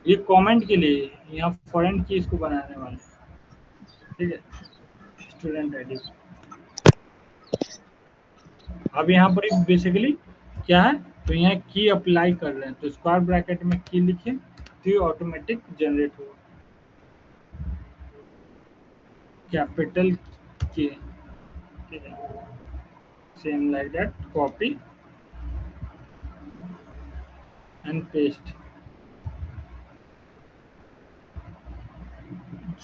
ये कमेंट के लिए यहाँ फॉरेन की इसको बनाने वाले, ठीक है, स्टूडेंट आईडी। अब यहाँ पर एक बेसिकली क्या है, तो यहाँ की अप्लाई कर रहे हैं, तो स्क्वायर ब्रैकेट में की लिखे, तो ये ऑटोमेटिक जनरेट होगा, कैपिटल के, ठीक है, same like that, copy and paste,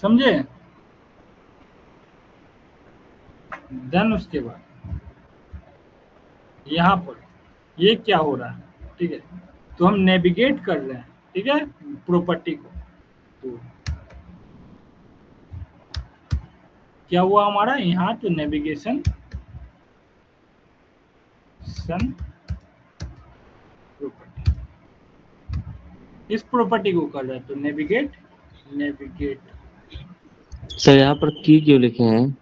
समझे। देन उसके बाद यहाँ पर ये क्या हो रहा है, ठीक है, तो हम नेविगेट कर रहे हैं, ठीक है, प्रॉपर्टी को, तो क्या हुआ हमारा यहाँ, तो नेविगेशन सन प्रॉपर्टी, इस प्रॉपर्टी को कर रहे हैं, तो नेविगेट, नेविगेट, सर यहाँ पर की क्यों लिखे हैं?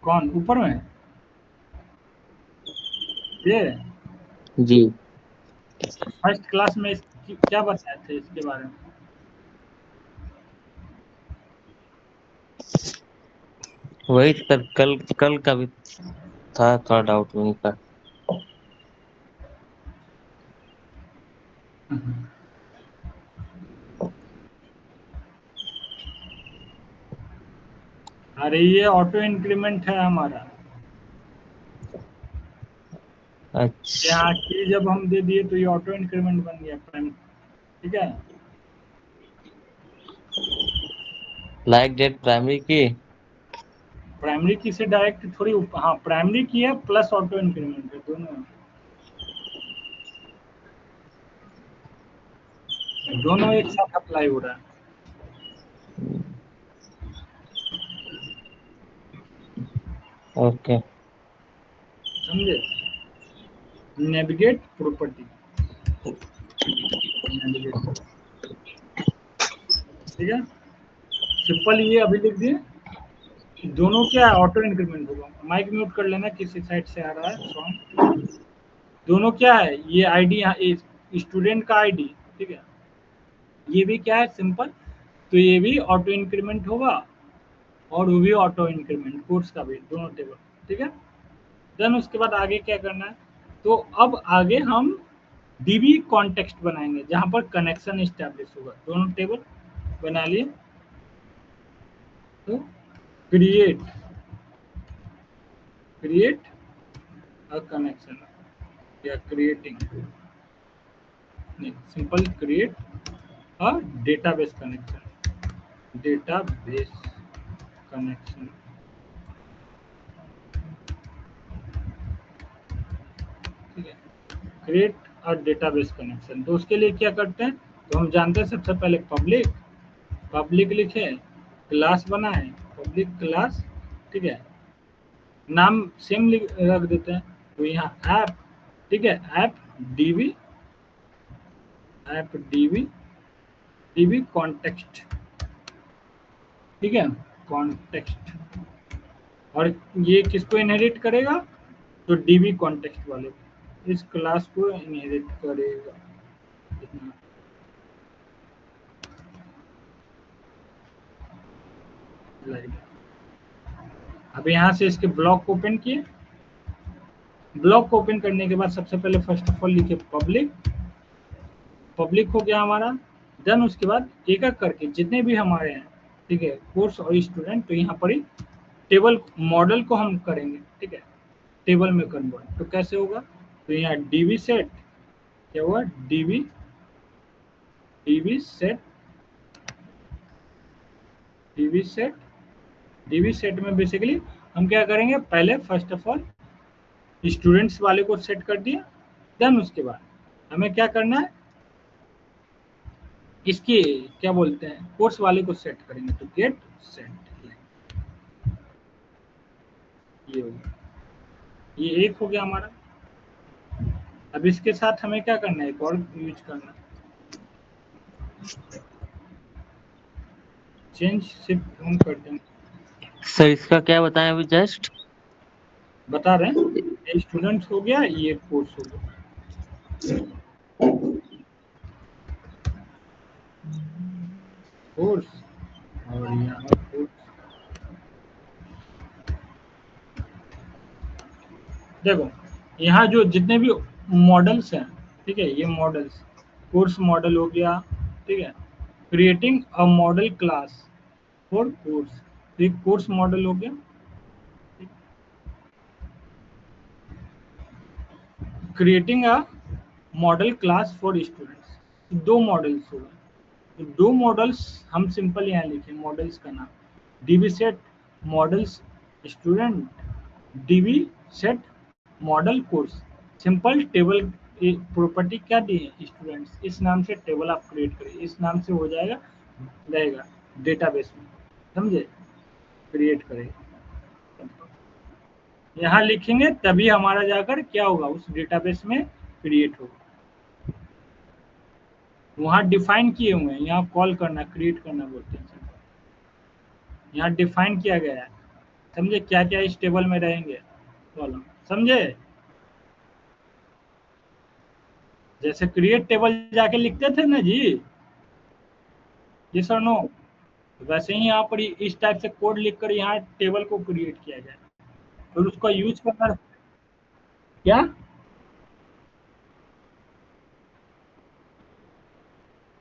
कौन ऊपर में, ये जी फर्स्ट क्लास में क्या बताए थे इसके बारे में, वही सर, कल कल का भी था थोड़ा डाउट वहीं का। अरे ये ऑटो इंक्रीमेंट है हमारा, अच्छा, यहाँ की जब हम दे दिए तो ये ऑटो इंक्रीमेंट बन गया प्राइम, ठीक है। लाइक डेट प्राइमरी की। प्राइमरी की से डायरेक्ट थोड़ी हाँ प्राइमरी की है प्लस ऑटो इंक्रीमेंट है, दोनों एक साथ अप्लाई हो रहा है। ओके समझे? नेविगेट प्रॉपर्टी, ठीक है, सिंपल ये अभी लिख दिए। दोनों क्या ऑटो इंक्रीमेंट होगा। माइक म्यूट कर लेना, किसी साइड से आ रहा है सॉन्ग। दोनों क्या है, ये आईडी स्टूडेंट का आईडी, ठीक है, ये भी क्या है सिंपल, तो ये भी ऑटो इंक्रीमेंट होगा और वो भी ऑटो इंक्रीमेंट, कोर्स का भी, दोनों टेबल, ठीक है। देन उसके बाद आगे क्या करना है, तो अब आगे हम डीबी कॉन्टेक्स्ट बनाएंगे जहां पर कनेक्शन इस्टेब्लिश होगा। दोनों टेबल बना लिए, तो क्रिएट क्रिएट अ कनेक्शन या क्रिएटिंग, नहीं simple create a database connection, database connection, ठीक है, क्रिएट अ डेटाबेस कनेक्शन। तो उसके लिए क्या करते हैं, तो हम जानते हैं सबसे पहले पब्लिक, पब्लिक लिखे, क्लास बनाए, पब्लिक क्लास, ठीक है, नाम सेम रख देते हैं, तो यहाँ ऐप, ठीक है, app dB, app dB, dB context, ठीक है, कॉन्टेक्स्ट, और ये किसको इनहेरिट करेगा, तो डीबी कॉन्टेक्स्ट वाले को, इस क्लास को इनहेरिट करेगा। इतना लाइक, अब यहाँ से इसके ब्लॉक ओपन किए, ब्लॉक ओपन करने के बाद सबसे पहले फर्स्ट ऑफ ऑल लिखे पब्लिक, पब्लिक हो गया हमारा। देन उसके बाद एक एक करके जितने भी हमारे हैं, ठीक है, कोर्स और स्टूडेंट, तो यहाँ पर ही टेबल मॉडल को हम करेंगे, ठीक है, टेबल में कन्वर्ट। तो कैसे होगा, तो यहाँ डीबी सेट, क्या हुआ, dB dB set, dB set, dB set में बेसिकली हम क्या करेंगे, पहले फर्स्ट ऑफ ऑल स्टूडेंट्स वाले को सेट कर दिया। देन उसके बाद हमें क्या करना है, इसके क्या बोलते हैं, कोर्स वाले को सेट करेंगे, तो गेट सेट, ये होगा, ये एक हो गया हमारा। अब इसके साथ हमें क्या करना है, एक और यूज करना है, चेंज शिफ्ट हम करते हैं, सर, इसका क्या बताएं अभी जस्ट? बता रहे हैं, ये स्टूडेंट्स हो गया, ये कोर्स हो गया, कोर्स, और यहाँ कोर्स। देखो यहाँ जो जितने भी मॉडल्स हैं, ठीक है, ये मॉडल्स, कोर्स मॉडल हो गया, ठीक है, creating a model class for course, तो एक कोर्स मॉडल हो गया, creating a model class for students, दो मॉडल्स होगा, तो दो मॉडल्स हम सिंपल यहाँ लिखे, मॉडल्स का नाम dB set models student, dB set model course, simple table property क्या दी है, स्टूडेंट्स, इस नाम से टेबल आप क्रिएट करिए, इस नाम से हो जाएगा, रहेगा डेटाबेस में, समझे, क्रिएट करेगा, यहाँ लिखेंगे तभी हमारा जाकर क्या होगा, उस डेटाबेस में क्रिएट होगा। वहाँ डिफाइन किए हुए हैं, यहाँ कॉल करना, क्रिएट करना बोलते हैं, यहाँ डिफाइन किया गया है, समझे, क्या क्या इस टेबल में रहेंगे, कॉलम, समझे, जैसे क्रिएट टेबल जाके लिखते थे ना जी, ये सर नो, वैसे ही यहाँ पर इस टाइप से कोड लिखकर यहाँ टेबल को क्रिएट किया जाए, फिर उसका यूज करना, क्या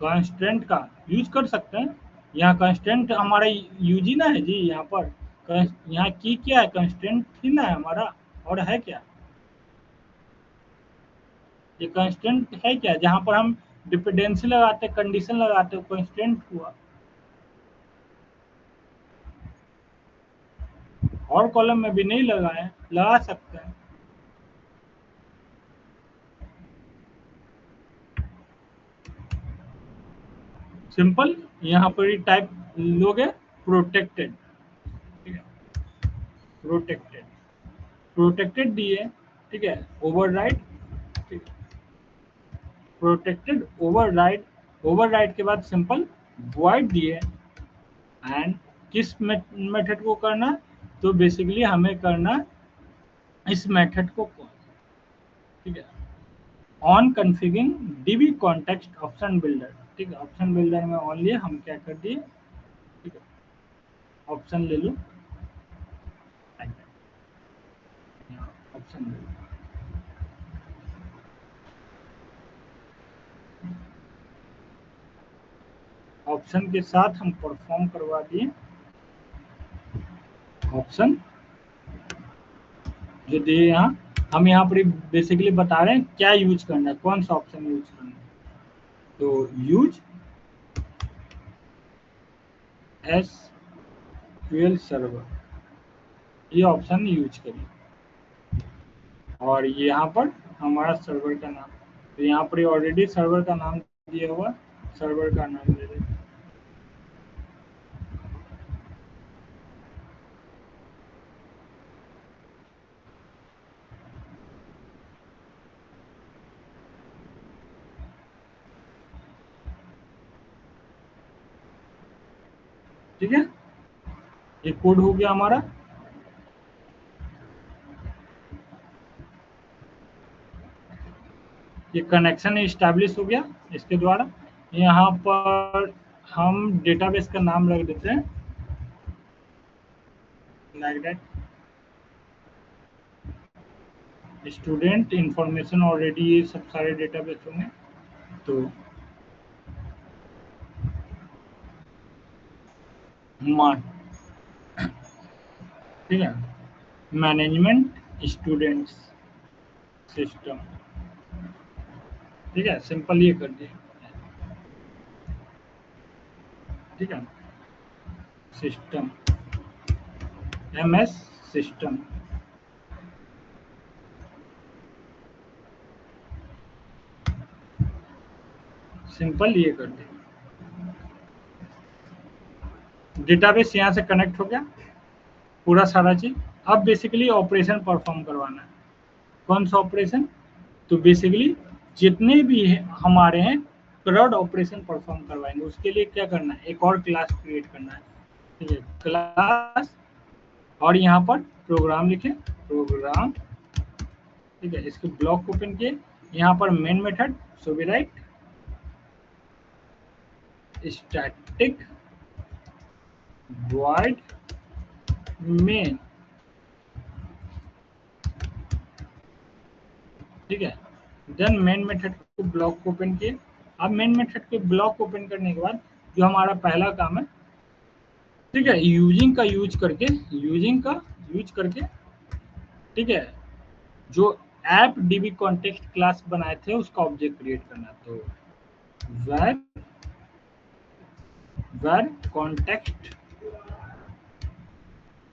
कंस्टेंट का यूज कर सकते हैं, यहाँ कंस्टेंट हमारा यूज ही ना है जी, यहाँ पर यहाँ की क्या है, कंस्टेंट ही ना है हमारा, और है क्या, ये कंस्टेंट है क्या, जहाँ पर हम डिपेंडेंसी लगाते, कंडीशन लगाते, कंस्टेंट हुआ। और कॉलम में भी नहीं लगाए, लगा सकते हैं। सिंपल यहाँ पर ही टाइप लोगे प्रोटेक्टेड, ठीक है, प्रोटेक्टेड, प्रोटेक्टेड दिए, ठीक है, ओवरराइड, ठीक है, प्रोटेक्टेड ओवरराइड, ओवरराइड के बाद सिंपल वॉइड दिए एंड किस मेथड को करना, तो बेसिकली हमें करना इस मेथड को कॉल, ठीक है, on configuring dB context option builder, ठीक है, ऑप्शन बिल्डर में ऑन लिए हम क्या कर दिए, ठीक है, ऑप्शन ले लो, ऑप्शन ले लो, ऑप्शन के साथ हम परफॉर्म करवा दिए, ऑप्शन जो दिए यहाँ, हम यहाँ पर बेसिकली बता रहे हैं क्या यूज करना है, कौन सा ऑप्शन यूज करना है, तो यूज एसक्यूएल सर्वर, ये ऑप्शन यूज करिए और यहाँ पर हमारा सर्वर का नाम, तो यहाँ पर ऑलरेडी सर्वर का नाम दिया हुआ, सर्वर का नाम दे दें, ठीक है, ये कोड हो गया हमारा। ये कनेक्शन इस्टेब्लिश हो गया इसके द्वारा। यहाँ पर हम डेटाबेस का नाम रख देते हैं like that, student information, already ये सब सारे डेटाबेस होंगे, तो मान, ठीक है, मैनेजमेंट स्टूडेंट्स सिस्टम, ठीक है, सिंपल ये कर दिए, ठीक है, सिस्टम एमएस सिस्टम, सिंपल ये कर दिए, डेटाबेस यहाँ से कनेक्ट हो गया पूरा सारा चीज। अब बेसिकली ऑपरेशन परफॉर्म करवाना है, कौन सा ऑपरेशन, तो बेसिकली जितने भी हमारे हैं CRUD ऑपरेशन परफॉर्म करवाएंगे, उसके लिए क्या करना है, एक और क्लास क्रिएट करना है, ठीक है, क्लास, और यहाँ पर प्रोग्राम लिखे, प्रोग्राम, ठीक है, इसके ब्लॉक ओपन किए, यहाँ पर main method, so we write static void main, ठीक है, देन मेन मेथड को ब्लॉक ओपन किए। अब मेन मेथड के ब्लॉक ओपन करने के बाद जो हमारा पहला काम है, ठीक है, यूजिंग का यूज करके, यूजिंग का यूज करके, ठीक है, जो ऐप डीबी कॉन्टेक्स्ट क्लास बनाए थे उसका ऑब्जेक्ट क्रिएट करना, तो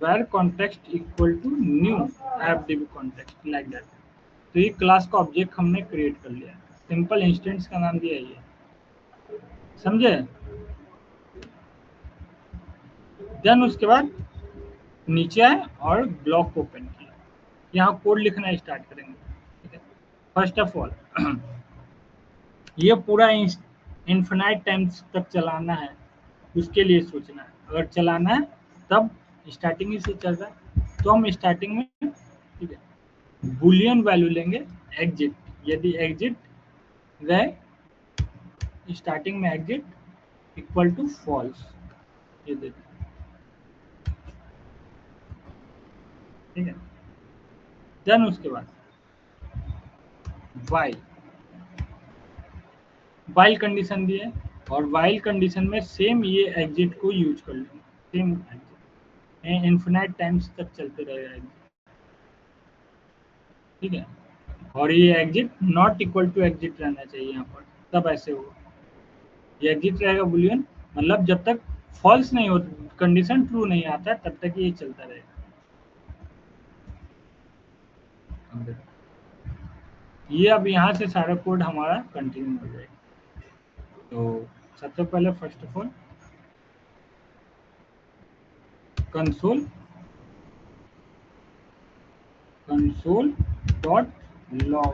var context equal to new app db context like that, तो ये क्लास का ऑब्जेक्ट हमने क्रिएट कर लिया, सिंपल इंस्टेंस का नाम दिया, ये समझे। देन उसके बाद नीचे आए और ब्लॉक ओपन किया, यहाँ कोड लिखना स्टार्ट करेंगे, ठीक है, फर्स्ट ऑफ ऑल ये पूरा इन्फिनाइट टाइम्स तक चलाना है, उसके लिए सोचना है, अगर चलाना है तब स्टार्टिंग ही से चल रहा है, तो हम स्टार्टिंग में, ठीक है, बुलियन वैल्यू लेंगे एग्जिट, यदि एग्जिट गए स्टार्टिंग में एग्जिट इक्वल टू फॉल्स, ये देखिए, ठीक है, देन उसके बाद वाइल कंडीशन दिए, और वाइल कंडीशन में सेम ये एग्जिट को यूज कर लेंगे, सेम एग्जिट इन्फिनाइट टाइम्स तक चलते रहेगा एग्जिट, ठीक है, और ये exit not equal to exit रहना चाहिए यहाँ पर, तब ऐसे होगा, ये एग्जिट रहेगा बुलियन, मतलब जब तक फॉल्स नहीं हो, कंडीशन ट्रू नहीं आता तब तक ये चलता रहेगा, ये अब यहाँ से सारा कोड हमारा कंटिन्यू हो जाएगा। तो सबसे पहले first of all console dot log,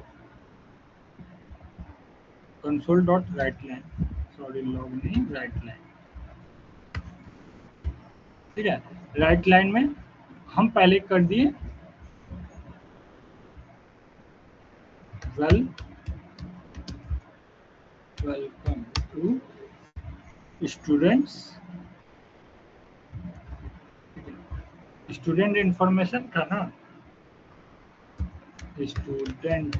console dot write line, sorry log नहीं राइट लाइन, ठीक है। राइट लाइन में हम पहले कर दिए welcome to students, student information था ना, student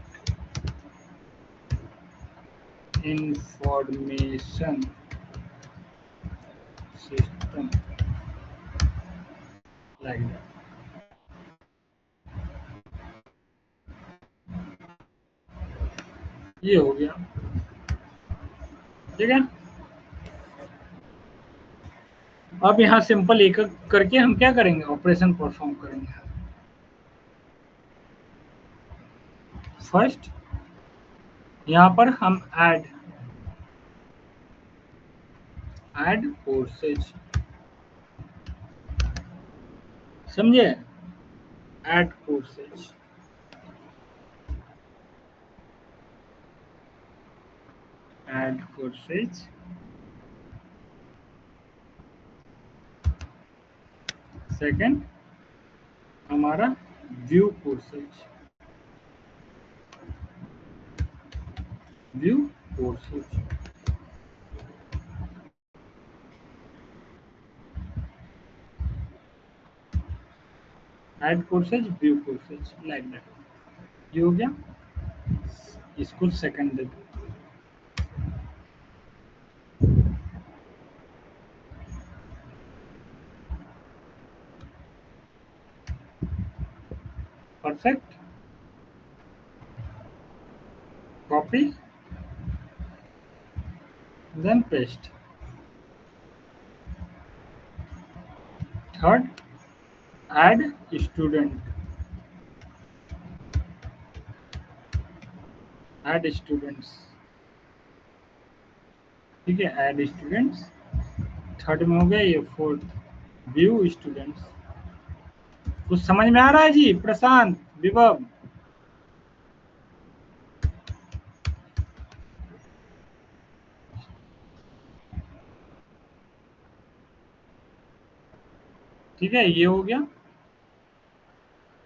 information system like that. ये हो गया, ठीक है। अब यहाँ सिंपल एक एक करके हम क्या करेंगे, ऑपरेशन परफॉर्म करेंगे। फर्स्ट यहाँ पर हम ऐड कोर्सेज, समझे, ऐड कोर्सेज, सेकंड हमारा view courses, add courses view courses like that. ये हो गया, इसको सेकंड दे दो। Perfect, copy then paste. Third add student, add students, ठीक है, ऐड स्टूडेंट्स। थर्ड में हो गया ये, फोर्थ व्यू स्टूडेंट्स। कुछ समझ में आ रहा है जी प्रशांत, विभव? ठीक है, ये हो गया।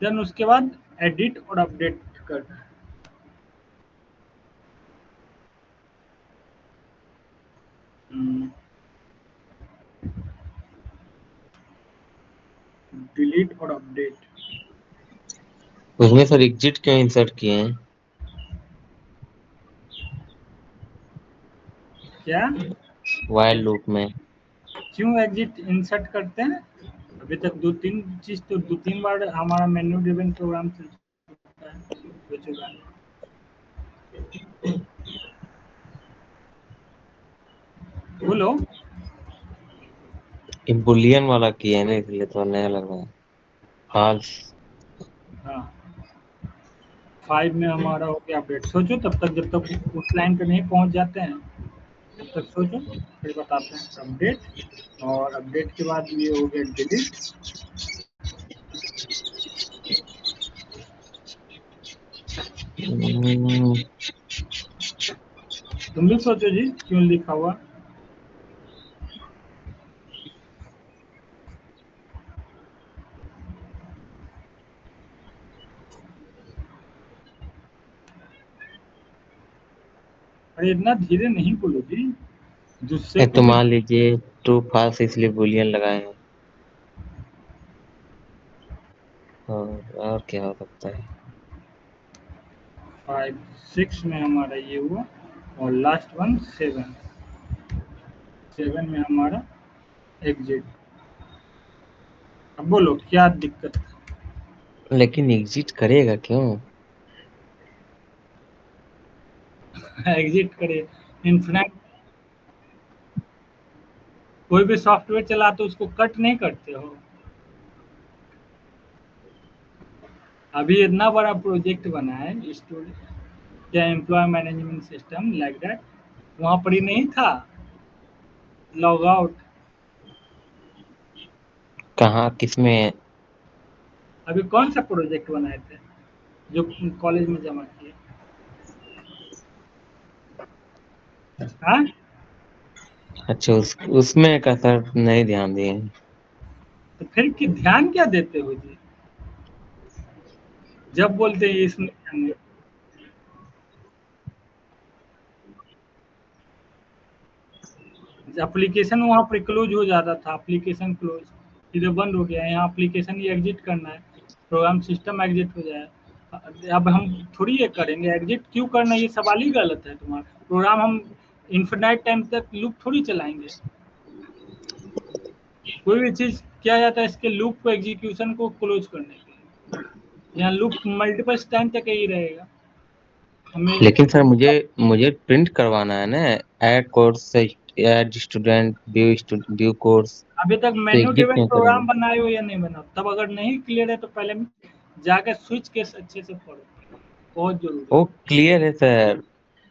देन उसके बाद एडिट और अपडेट करना है। डिलीट और अपडेट। उसमें सर एग्जिट क्यों इंसर्ट किए हैं? क्या वाइल लूप में क्यों एग्जिट इंसर्ट करते हैं? अभी तक दो तीन बार हमारा मेन्यू ड्रिवन प्रोग्राम चल चुका है, हो चुका है। बोलो। ये बुलियन वाला किया है ना, इसलिए तो नया लग रहा है। फॉल्स। हाँ 5 में हमारा हो गया अपडेट। सोचो तब तक, जब तक उस लाइन पे नहीं पहुंच जाते हैं तब तक सोचो, फिर बताते हैं। अपडेट, और अपडेट के बाद ये हो गया डिलीट। तुम भी सोचो जी क्यों लिखा हुआ। अरे इतना धीरे नहीं बोलो जी, गुस्से को तो भी। मान लीजिए ट्रू फॉल्स, इसलिए बुलियन लगाए हैं। और क्या हो सकता है? 5 6 में हमारा ये हुआ, और लास्ट वन 7 में हमारा एग्जिट। अब बोलो क्या दिक्कत लेकिन एग्जिट करेगा क्यों? है? एग्जिट करे, इन्फिनाइट। कोई भी सॉफ्टवेयर चला तो उसको कट नहीं करते हो? अभी इतना बड़ा प्रोजेक्ट बना है स्टूडेंट क्या employ management system like that, वहाँ पर ही नहीं था लॉग आउट। कहाँ किसमें? अभी कौन सा प्रोजेक्ट बनाए थे जो कॉलेज में जमा किए? हाँ, अच्छा उसमें का सर नहीं ध्यान दिए। तो फिर ध्यान क्या देते हो जी, जब बोलते हैं इसमें ध्यान दो। एप्लीकेशन वहाँ पर क्लोज हो जाता था, एप्लीकेशन क्लोज, इधर बंद हो गया, यहाँ एप्लीकेशन ही एग्जिट करना है, प्रोग्राम सिस्टम एग्जिट हो जाए। अब हम थोड़ी ये करेंगे एग्जिट क्यों करना, ये सवाल ही गलत है तुम्हारा। प्रोग्राम हम इन्फिनाइट टाइम तक लूप थोड़ी चलाएंगे। कोई भी चीज़ किया जाता है इसके लूप को एग्जीक्यूशन को क्लोज करने के लिए, यहाँ लूप मल्टीपल टाइम तक यही रहेगा हमें। लेकिन सर मुझे मुझे प्रिंट करवाना है ना, add course, add student, view course. अभी तक तो मेन्यू एग्जिट ड्रिवन क्यों प्रोग्राम करेंगे? बनाए हो या नहीं बना, तब अगर नहीं क्लियर है तो पहले जाके स्विच केस अच्छे से पढ़ो, बहुत जरूरी वो है। क्लियर है सर,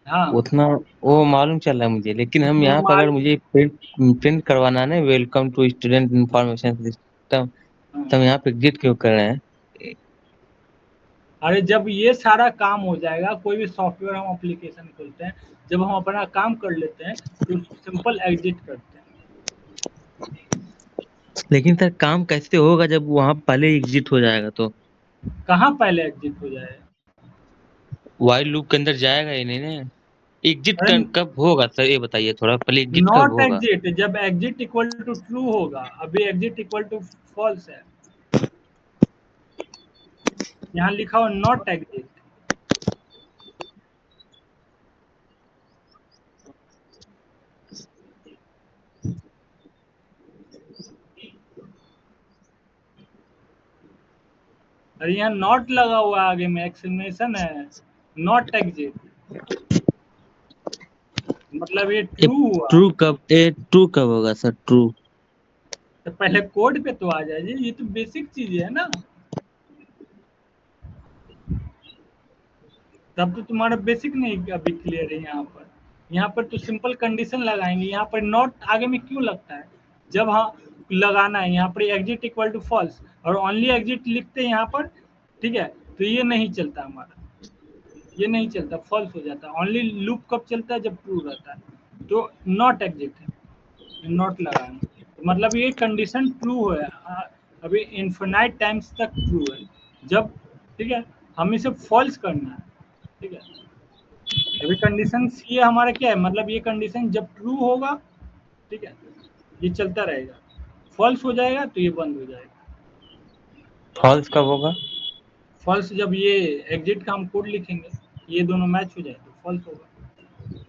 हाँ, उतना वो मालूम चल रहा है मुझे, लेकिन हम वो यहाँ पर अगर माल मुझे प्रिंट करवाना है ना, welcome to student information system, हाँ। तो हम यहाँ पे एग्जिट क्यों कर रहे हैं? अरे जब ये सारा काम हो जाएगा, कोई भी सॉफ्टवेयर हम एप्लीकेशन खोलते हैं, जब हम अपना काम कर लेते हैं तो सिंपल एग्जिट करते हैं। लेकिन सर काम कैसे होगा जब वहाँ पहले एग्जिट हो जाएगा तो? कहाँ पहले एग्जिट हो जाएगा? वाइल लूप के अंदर जाएगा ही नहीं ना। एग्जिट अरे कब होगा सर, ये बताइए थोड़ा, पहले एग्जिट कब नॉट होगा? एग्जिट, जब एग्जिट इक्वल टू ट्रू होगा, अभी एग्जिट इक्वल टू फॉल्स है, यहाँ लिखा हो नॉट एग्जिट। अरे यहाँ नॉट लगा हुआ है, आगे में एक्सक्लेमेशन है, नॉट एग्जिट, मतलब ये ट्रू हुआ। ट्रू कब होगा सर, ट्रू? तो पहले कोड पे तो आ जाए जी, ये तो बेसिक चीज है ना। तब तो तुम्हारा बेसिक नहीं अभी क्लियर है यहाँ पर। यहाँ पर तो सिंपल कंडीशन लगाएंगे, यहाँ पर नॉट आगे में क्यों लगता है, जब हाँ लगाना है यहाँ पर एग्जिट इक्वल टू फॉल्स और ओनली एग्जिट लिखते हैं यहाँ पर, ठीक है, तो ये नहीं चलता हमारा, ये नहीं चलता, फॉल्स हो जाता है। ओनली लूप कब चलता है, जब ट्रू रहता है, तो नॉट एग्जिट है, नॉट लगाएंगे, तो मतलब ये कंडीशन ट्रू है, अभी इन्फिनाइट टाइम्स तक ट्रू है जब, ठीक है, हम इसे फॉल्स करना है, ठीक है। अभी कंडीशन ये हमारा क्या है, मतलब ये कंडीशन जब ट्रू होगा, ठीक है, ये चलता रहेगा, फॉल्स हो जाएगा तो ये बंद हो जाएगा। फॉल्स कब होगा? फॉल्स जब ये एग्जिट का हम कोड लिखेंगे, ये दोनों मैच हो जाए तो फॉल्स होगा।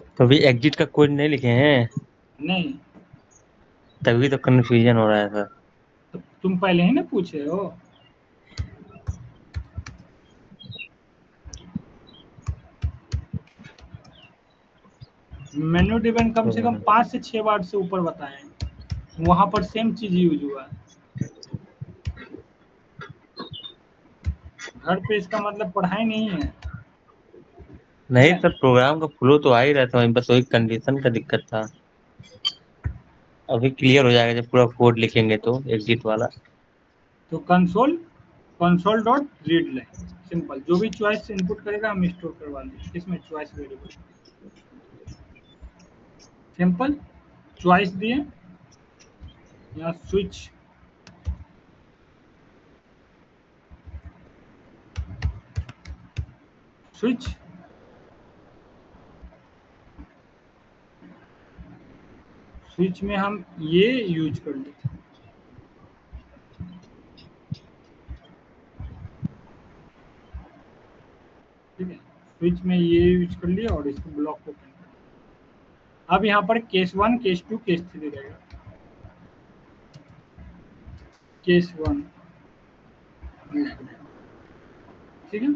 तो अभी एग्जिट का कोड नहीं लिखे हैं, नहीं, तभी तो कंफ्यूजन हो रहा है सर। तो तुम पहले ही ना पूछे हो। मेन्यू डिपेंड कम से कम 5 से 6 बार से ऊपर बताएं, वहां पर सेम चीज यूज हुआ है। घर पे इसका मतलब पढ़ाई नहीं है, ठीक नहीं है। सर, प्रोग्राम का फ्लो तो आ ही रहा था, वहीं बस वही कंडीशन का दिक्कत था। अभी क्लियर हो जाएगा जब पूरा कोड लिखेंगे तो, एग्जिट वाला। तो console console dot read line, simple, जो भी चॉइस इनपुट करेगा हम स्टोर करवा देंगे किसमें, चॉइस वेरिएबल, सिंपल, चॉइस दिए, यहाँ स्विच, स्विच, स्विच में हम ये यूज कर लेते हैं, ठीक है, स्विच में ये यूज कर लिया और इसको ब्लॉक ओपन कर लिया। अब यहाँ पर केस 1 केस 2 केस 3 रहेगा, केस 1, ठीक है।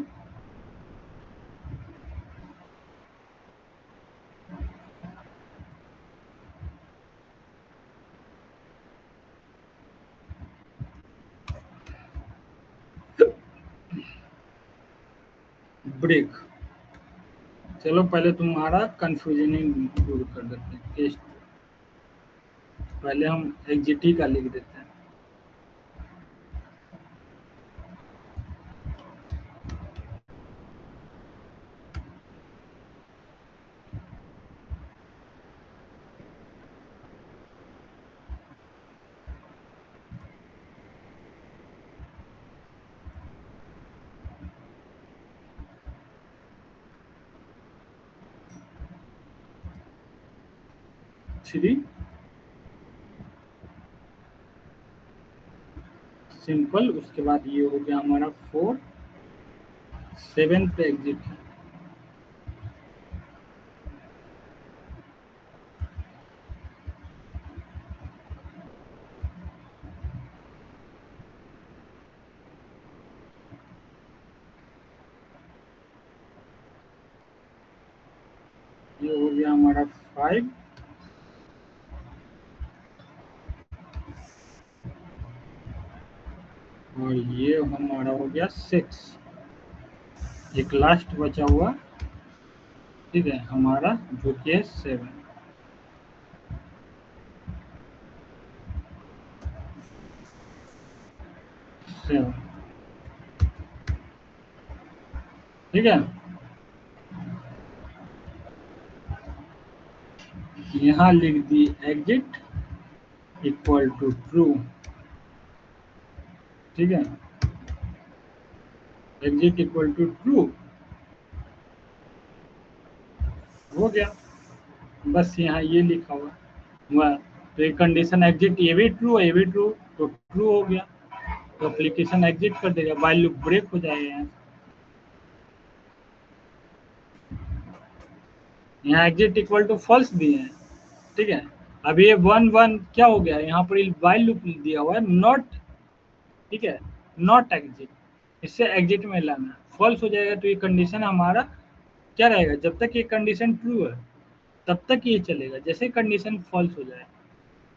ब्रेक। चलो पहले तुम्हारा कंफ्यूजन ही दूर कर देते हैं। टेस्ट पहले हम एग्जिटी का लिख देते हैं। थ्री सिंपल, उसके बाद ये हो गया हमारा 4, 7 पे एग्जिट है। ये हो गया हमारा 5, और ये हमारा हो गया 6। एक लास्ट बचा हुआ, ठीक है, हमारा जो कि है 7। ठीक है, यहाँ लिख दी एग्जिट इक्वल टू ट्रू। ठीक है, एग्जिट इक्वल टू ट्रू हो गया। बस यहाँ ये लिखा हुआ तो एक कंडीशन एग्जिट, ये भी ट्रू है, ये भी ट्रू, तो ट्रू हो गया, तो एप्लीकेशन एग्जिट कर देगा, व्हाइल लूप ब्रेक हो जाएगा। यहाँ एग्जिट इक्वल टू फॉल्स दिए हैं। ठीक है, अब ये 1 1 क्या हो गया, यहाँ पर व्हाइल लूप दिया हुआ है नॉट, ठीक है, नॉट एग्जिट, इससे एग्जिट में लाना, फॉल्स हो जाएगा तो ये कंडीशन हमारा क्या रहेगा, जब तक ये कंडीशन ट्रू है तब तक ये चलेगा, जैसे कंडीशन फॉल्स हो जाए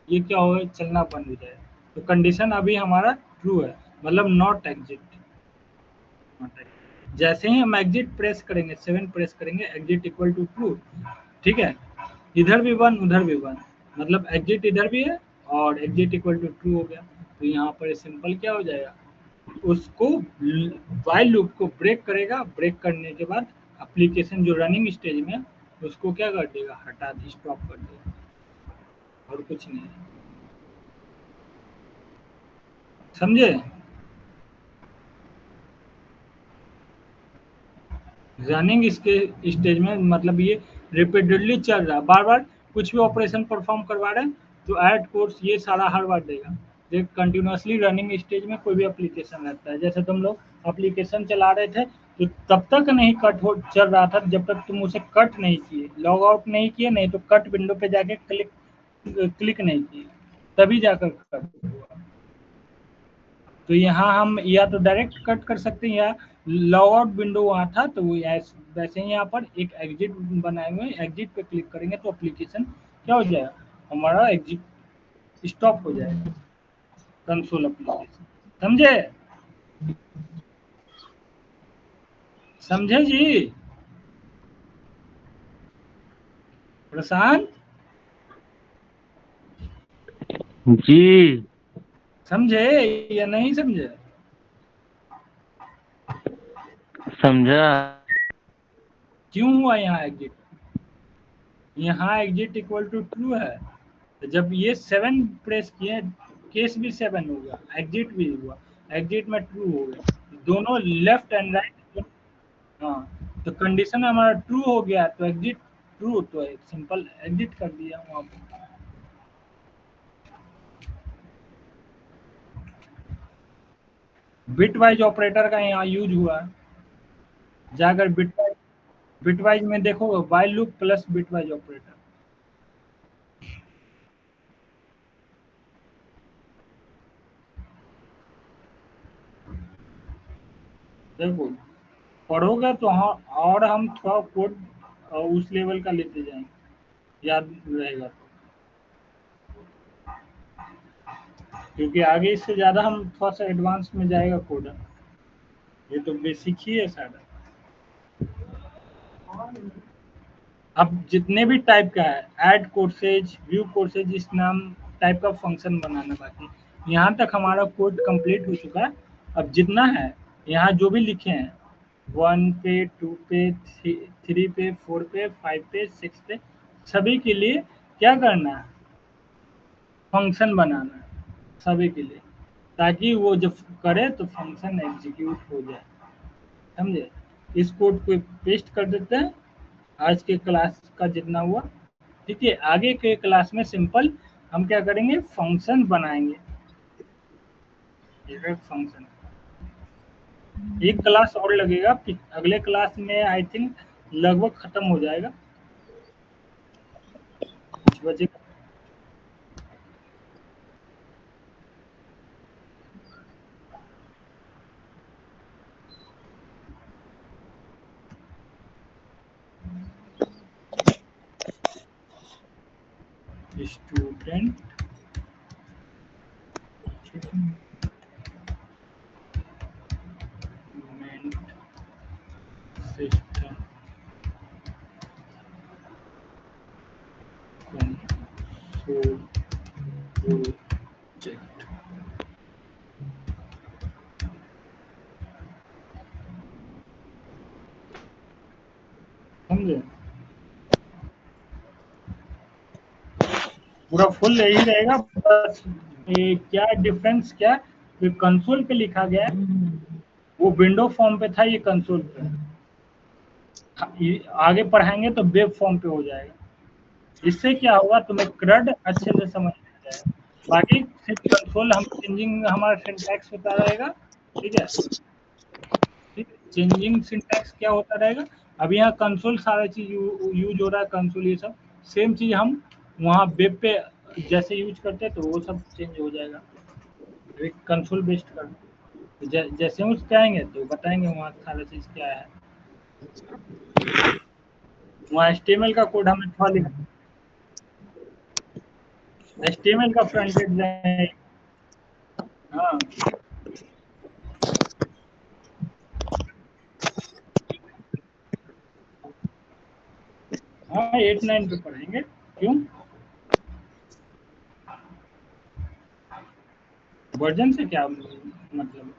ये क्या होगा, चलना बंद हो जाए। तो कंडीशन अभी हमारा ट्रू है, मतलब नॉट एग्जिट। जैसे ही हम एग्जिट प्रेस करेंगे, 7 प्रेस करेंगे, एग्जिट इक्वल टू ट्रू। ठीक है, इधर भी 1 उधर भी 1, मतलब एग्जिट इधर भी है और एग्जिट इक्वल टू ट्रू हो गया। तो यहाँ पर सिंपल क्या हो जाएगा, उसको व्हाइल लूप को ब्रेक करेगा, ब्रेक करने के बाद एप्लीकेशन जो रनिंग स्टेज में उसको क्या कर देगा, हटा दे, स्टॉप कर देगा, और कुछ नहीं है। समझे, रनिंग इसके स्टेज में मतलब ये रिपीटेडली चल रहा है, बार बार कुछ भी ऑपरेशन परफॉर्म करवा रहे हैं तो ऐड कोर्स ये सारा हर बार देगा। देख कंटिन्यूसली रनिंग स्टेज में कोई भी एप्लीकेशन रहता है, जैसे तुम लोग एप्लीकेशन चला रहे थे तो तब तक नहीं कट हो चल रहा था जब तक तुम उसे कट नहीं किए, लॉग आउट नहीं किए, नहीं तो कट विंडो पे जाके क्लिक नहीं किए, तभी जाकर कट हुआ। तो यहाँ हम या तो डायरेक्ट कट कर सकते हैं या लॉग आउट विंडो वहाँ था तो वो वैसे ही यहाँ पर एक एग्जिट बनाए हुए, एग्जिट पे क्लिक करेंगे तो एप्लीकेशन क्या हो जाएगा, हमारा एग्जिट स्टॉप हो जाएगा, कंसोल एप्लीकेशन। समझे, समझे जी प्रशांत, जी समझे या नहीं समझे? समझा। क्यों हुआ यहाँ एग्जिट, यहाँ एग्जिट इक्वल टू ट्रू है, तो जब ये 7 प्रेस किए केस भी 7 होगा, एग्जिट भी हुआ, एग्जिट में ट्रू हो गया, दोनों लेफ्ट एंड राइट। हाँ, तो कंडीशन हमारा ट्रू हो गया तो एग्जिट ट्रू, तो सिंपल एग्जिट कर दिया वहाँ पे। बिट वाइज ऑपरेटर का यहाँ यूज हुआ है, जाकर बिट वाइज में देखो, while loop plus bit wise operator. देखो पढ़ोगे तो हाँ, और हम थोड़ा कोड उस लेवल का लेते जाएंगे, याद रहेगा तो, क्योंकि आगे इससे ज़्यादा हम थोड़ा सा एडवांस में जाएगा कोड, ये तो बेसिक ही है सारा। अब जितने भी टाइप का है, ऐड कोर्सेज, व्यू कोर्सेज, इस नाम टाइप का फंक्शन बनाना बाकी। यहाँ तक हमारा कोड कंप्लीट हो चुका है। अब जितना है यहाँ जो भी लिखे हैं 1 पे, 2 पे, 3 पे, 4 पे, 5 पे, 6 पे, सभी के लिए क्या करना है, फंक्शन बनाना है सभी के लिए, ताकि वो जब करे तो फंक्शन एग्जीक्यूट हो जाए। समझे? इस कोड को पेस्ट कर देते हैं, आज के क्लास का जितना हुआ। ठीक है, आगे के क्लास में सिंपल हम क्या करेंगे, फंक्शन बनाएंगे। एक फंक्शन, एक क्लास और लगेगा, अगले क्लास में आई थिंक लगभग खत्म हो जाएगा। कुछ बचे स्टूडेंट सिस्टम प्रोजेक्ट। समझे? पूरा फुल यही रहेगा, बस ये क्या डिफरेंस, क्या ये कंसोल पे लिखा गया है, वो विंडो फॉर्म पे था, ये कंसोल पे है। ये आगे पढ़ाएंगे तो वेब फॉर्म पे हो जाएगा। इससे क्या होगा, तुम्हें क्रड अच्छे से समझ में आ जाएगा। बाकी सिर्फ कंसोल हम चेंजिंग, हमारा सिंटैक्स होता रहेगा। ठीक है, ठीक, चेंजिंग सिंटैक्स क्या होता रहेगा। अब यहाँ कंसोल सारा चीज यूज हो रहा है, कंसोल ये सब सेम चीज हम वहाँ वेब पे जैसे यूज करते हैं तो वो सब चेंज हो जाएगा। कंसोल बेस्ड कर जैसे हम उस पे आएंगे तो बताएंगे वहाँ सारा चीज क्या है। वहाँ HTML का कोड हमें थोड़ा लिखा, HTML का फ्रंट एंड है। हाँ हाँ 8-9 पे पढ़ेंगे। क्यों, वर्जन से क्या मतलब।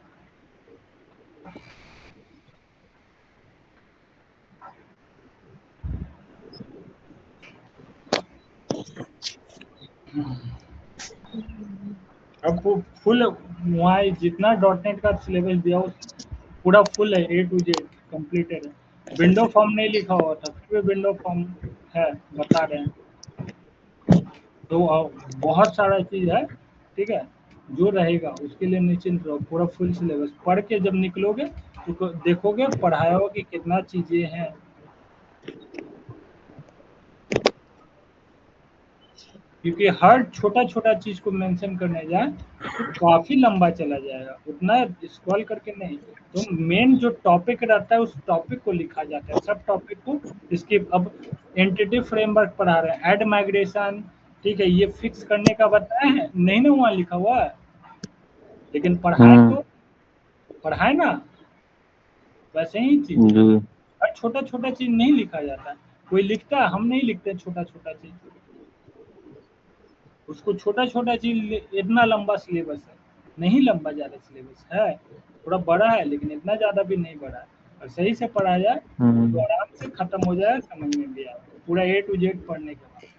अब वो फुल वहाँ जितना .NET का सिलेबस दिया हो पूरा फुल है, A to Z कंप्लीटेड है। विंडो फॉर्म नहीं लिखा हुआ था, फिर भी विंडो फॉर्म है, बता रहे हैं। तो बहुत सारा चीज है। ठीक है, जो रहेगा उसके लिए निश्चिंत रहो, पूरा फुल सिलेबस पढ़ के जब निकलोगे तो देखोगे पढ़ाया हो कि कितना चीजें हैं। क्योंकि हर छोटा छोटा चीज को मेंशन करने जाए तो काफी लंबा चला जाएगा, उतना स्क्रॉल करके नहीं। तो मेन जो टॉपिक रहता है उस टॉपिक को लिखा जाता है, सब टॉपिक को। इसके अब एंटिटी फ्रेमवर्क पढ़ा रहे हैं, ऐड माइग्रेशन, ठीक है, ये फिक्स करने का बताया है नहीं ना, वहाँ लिखा हुआ है, लेकिन पढ़ाए तो पढ़ाए ना वैसे ही चीज। जी। हर छोटा छोटा चीज नहीं लिखा जाता, कोई लिखता है, हम नहीं लिखते छोटा छोटा चीज। उसको छोटा छोटा चीज, इतना लंबा सिलेबस है नहीं, लंबा ज्यादा सिलेबस है, थोड़ा बड़ा है लेकिन इतना ज्यादा भी नहीं बड़ा है। और सही से पढ़ा जाए तो आराम से खत्म हो जाए, समझ में भी आए पूरा A to Z पढ़ने के बाद।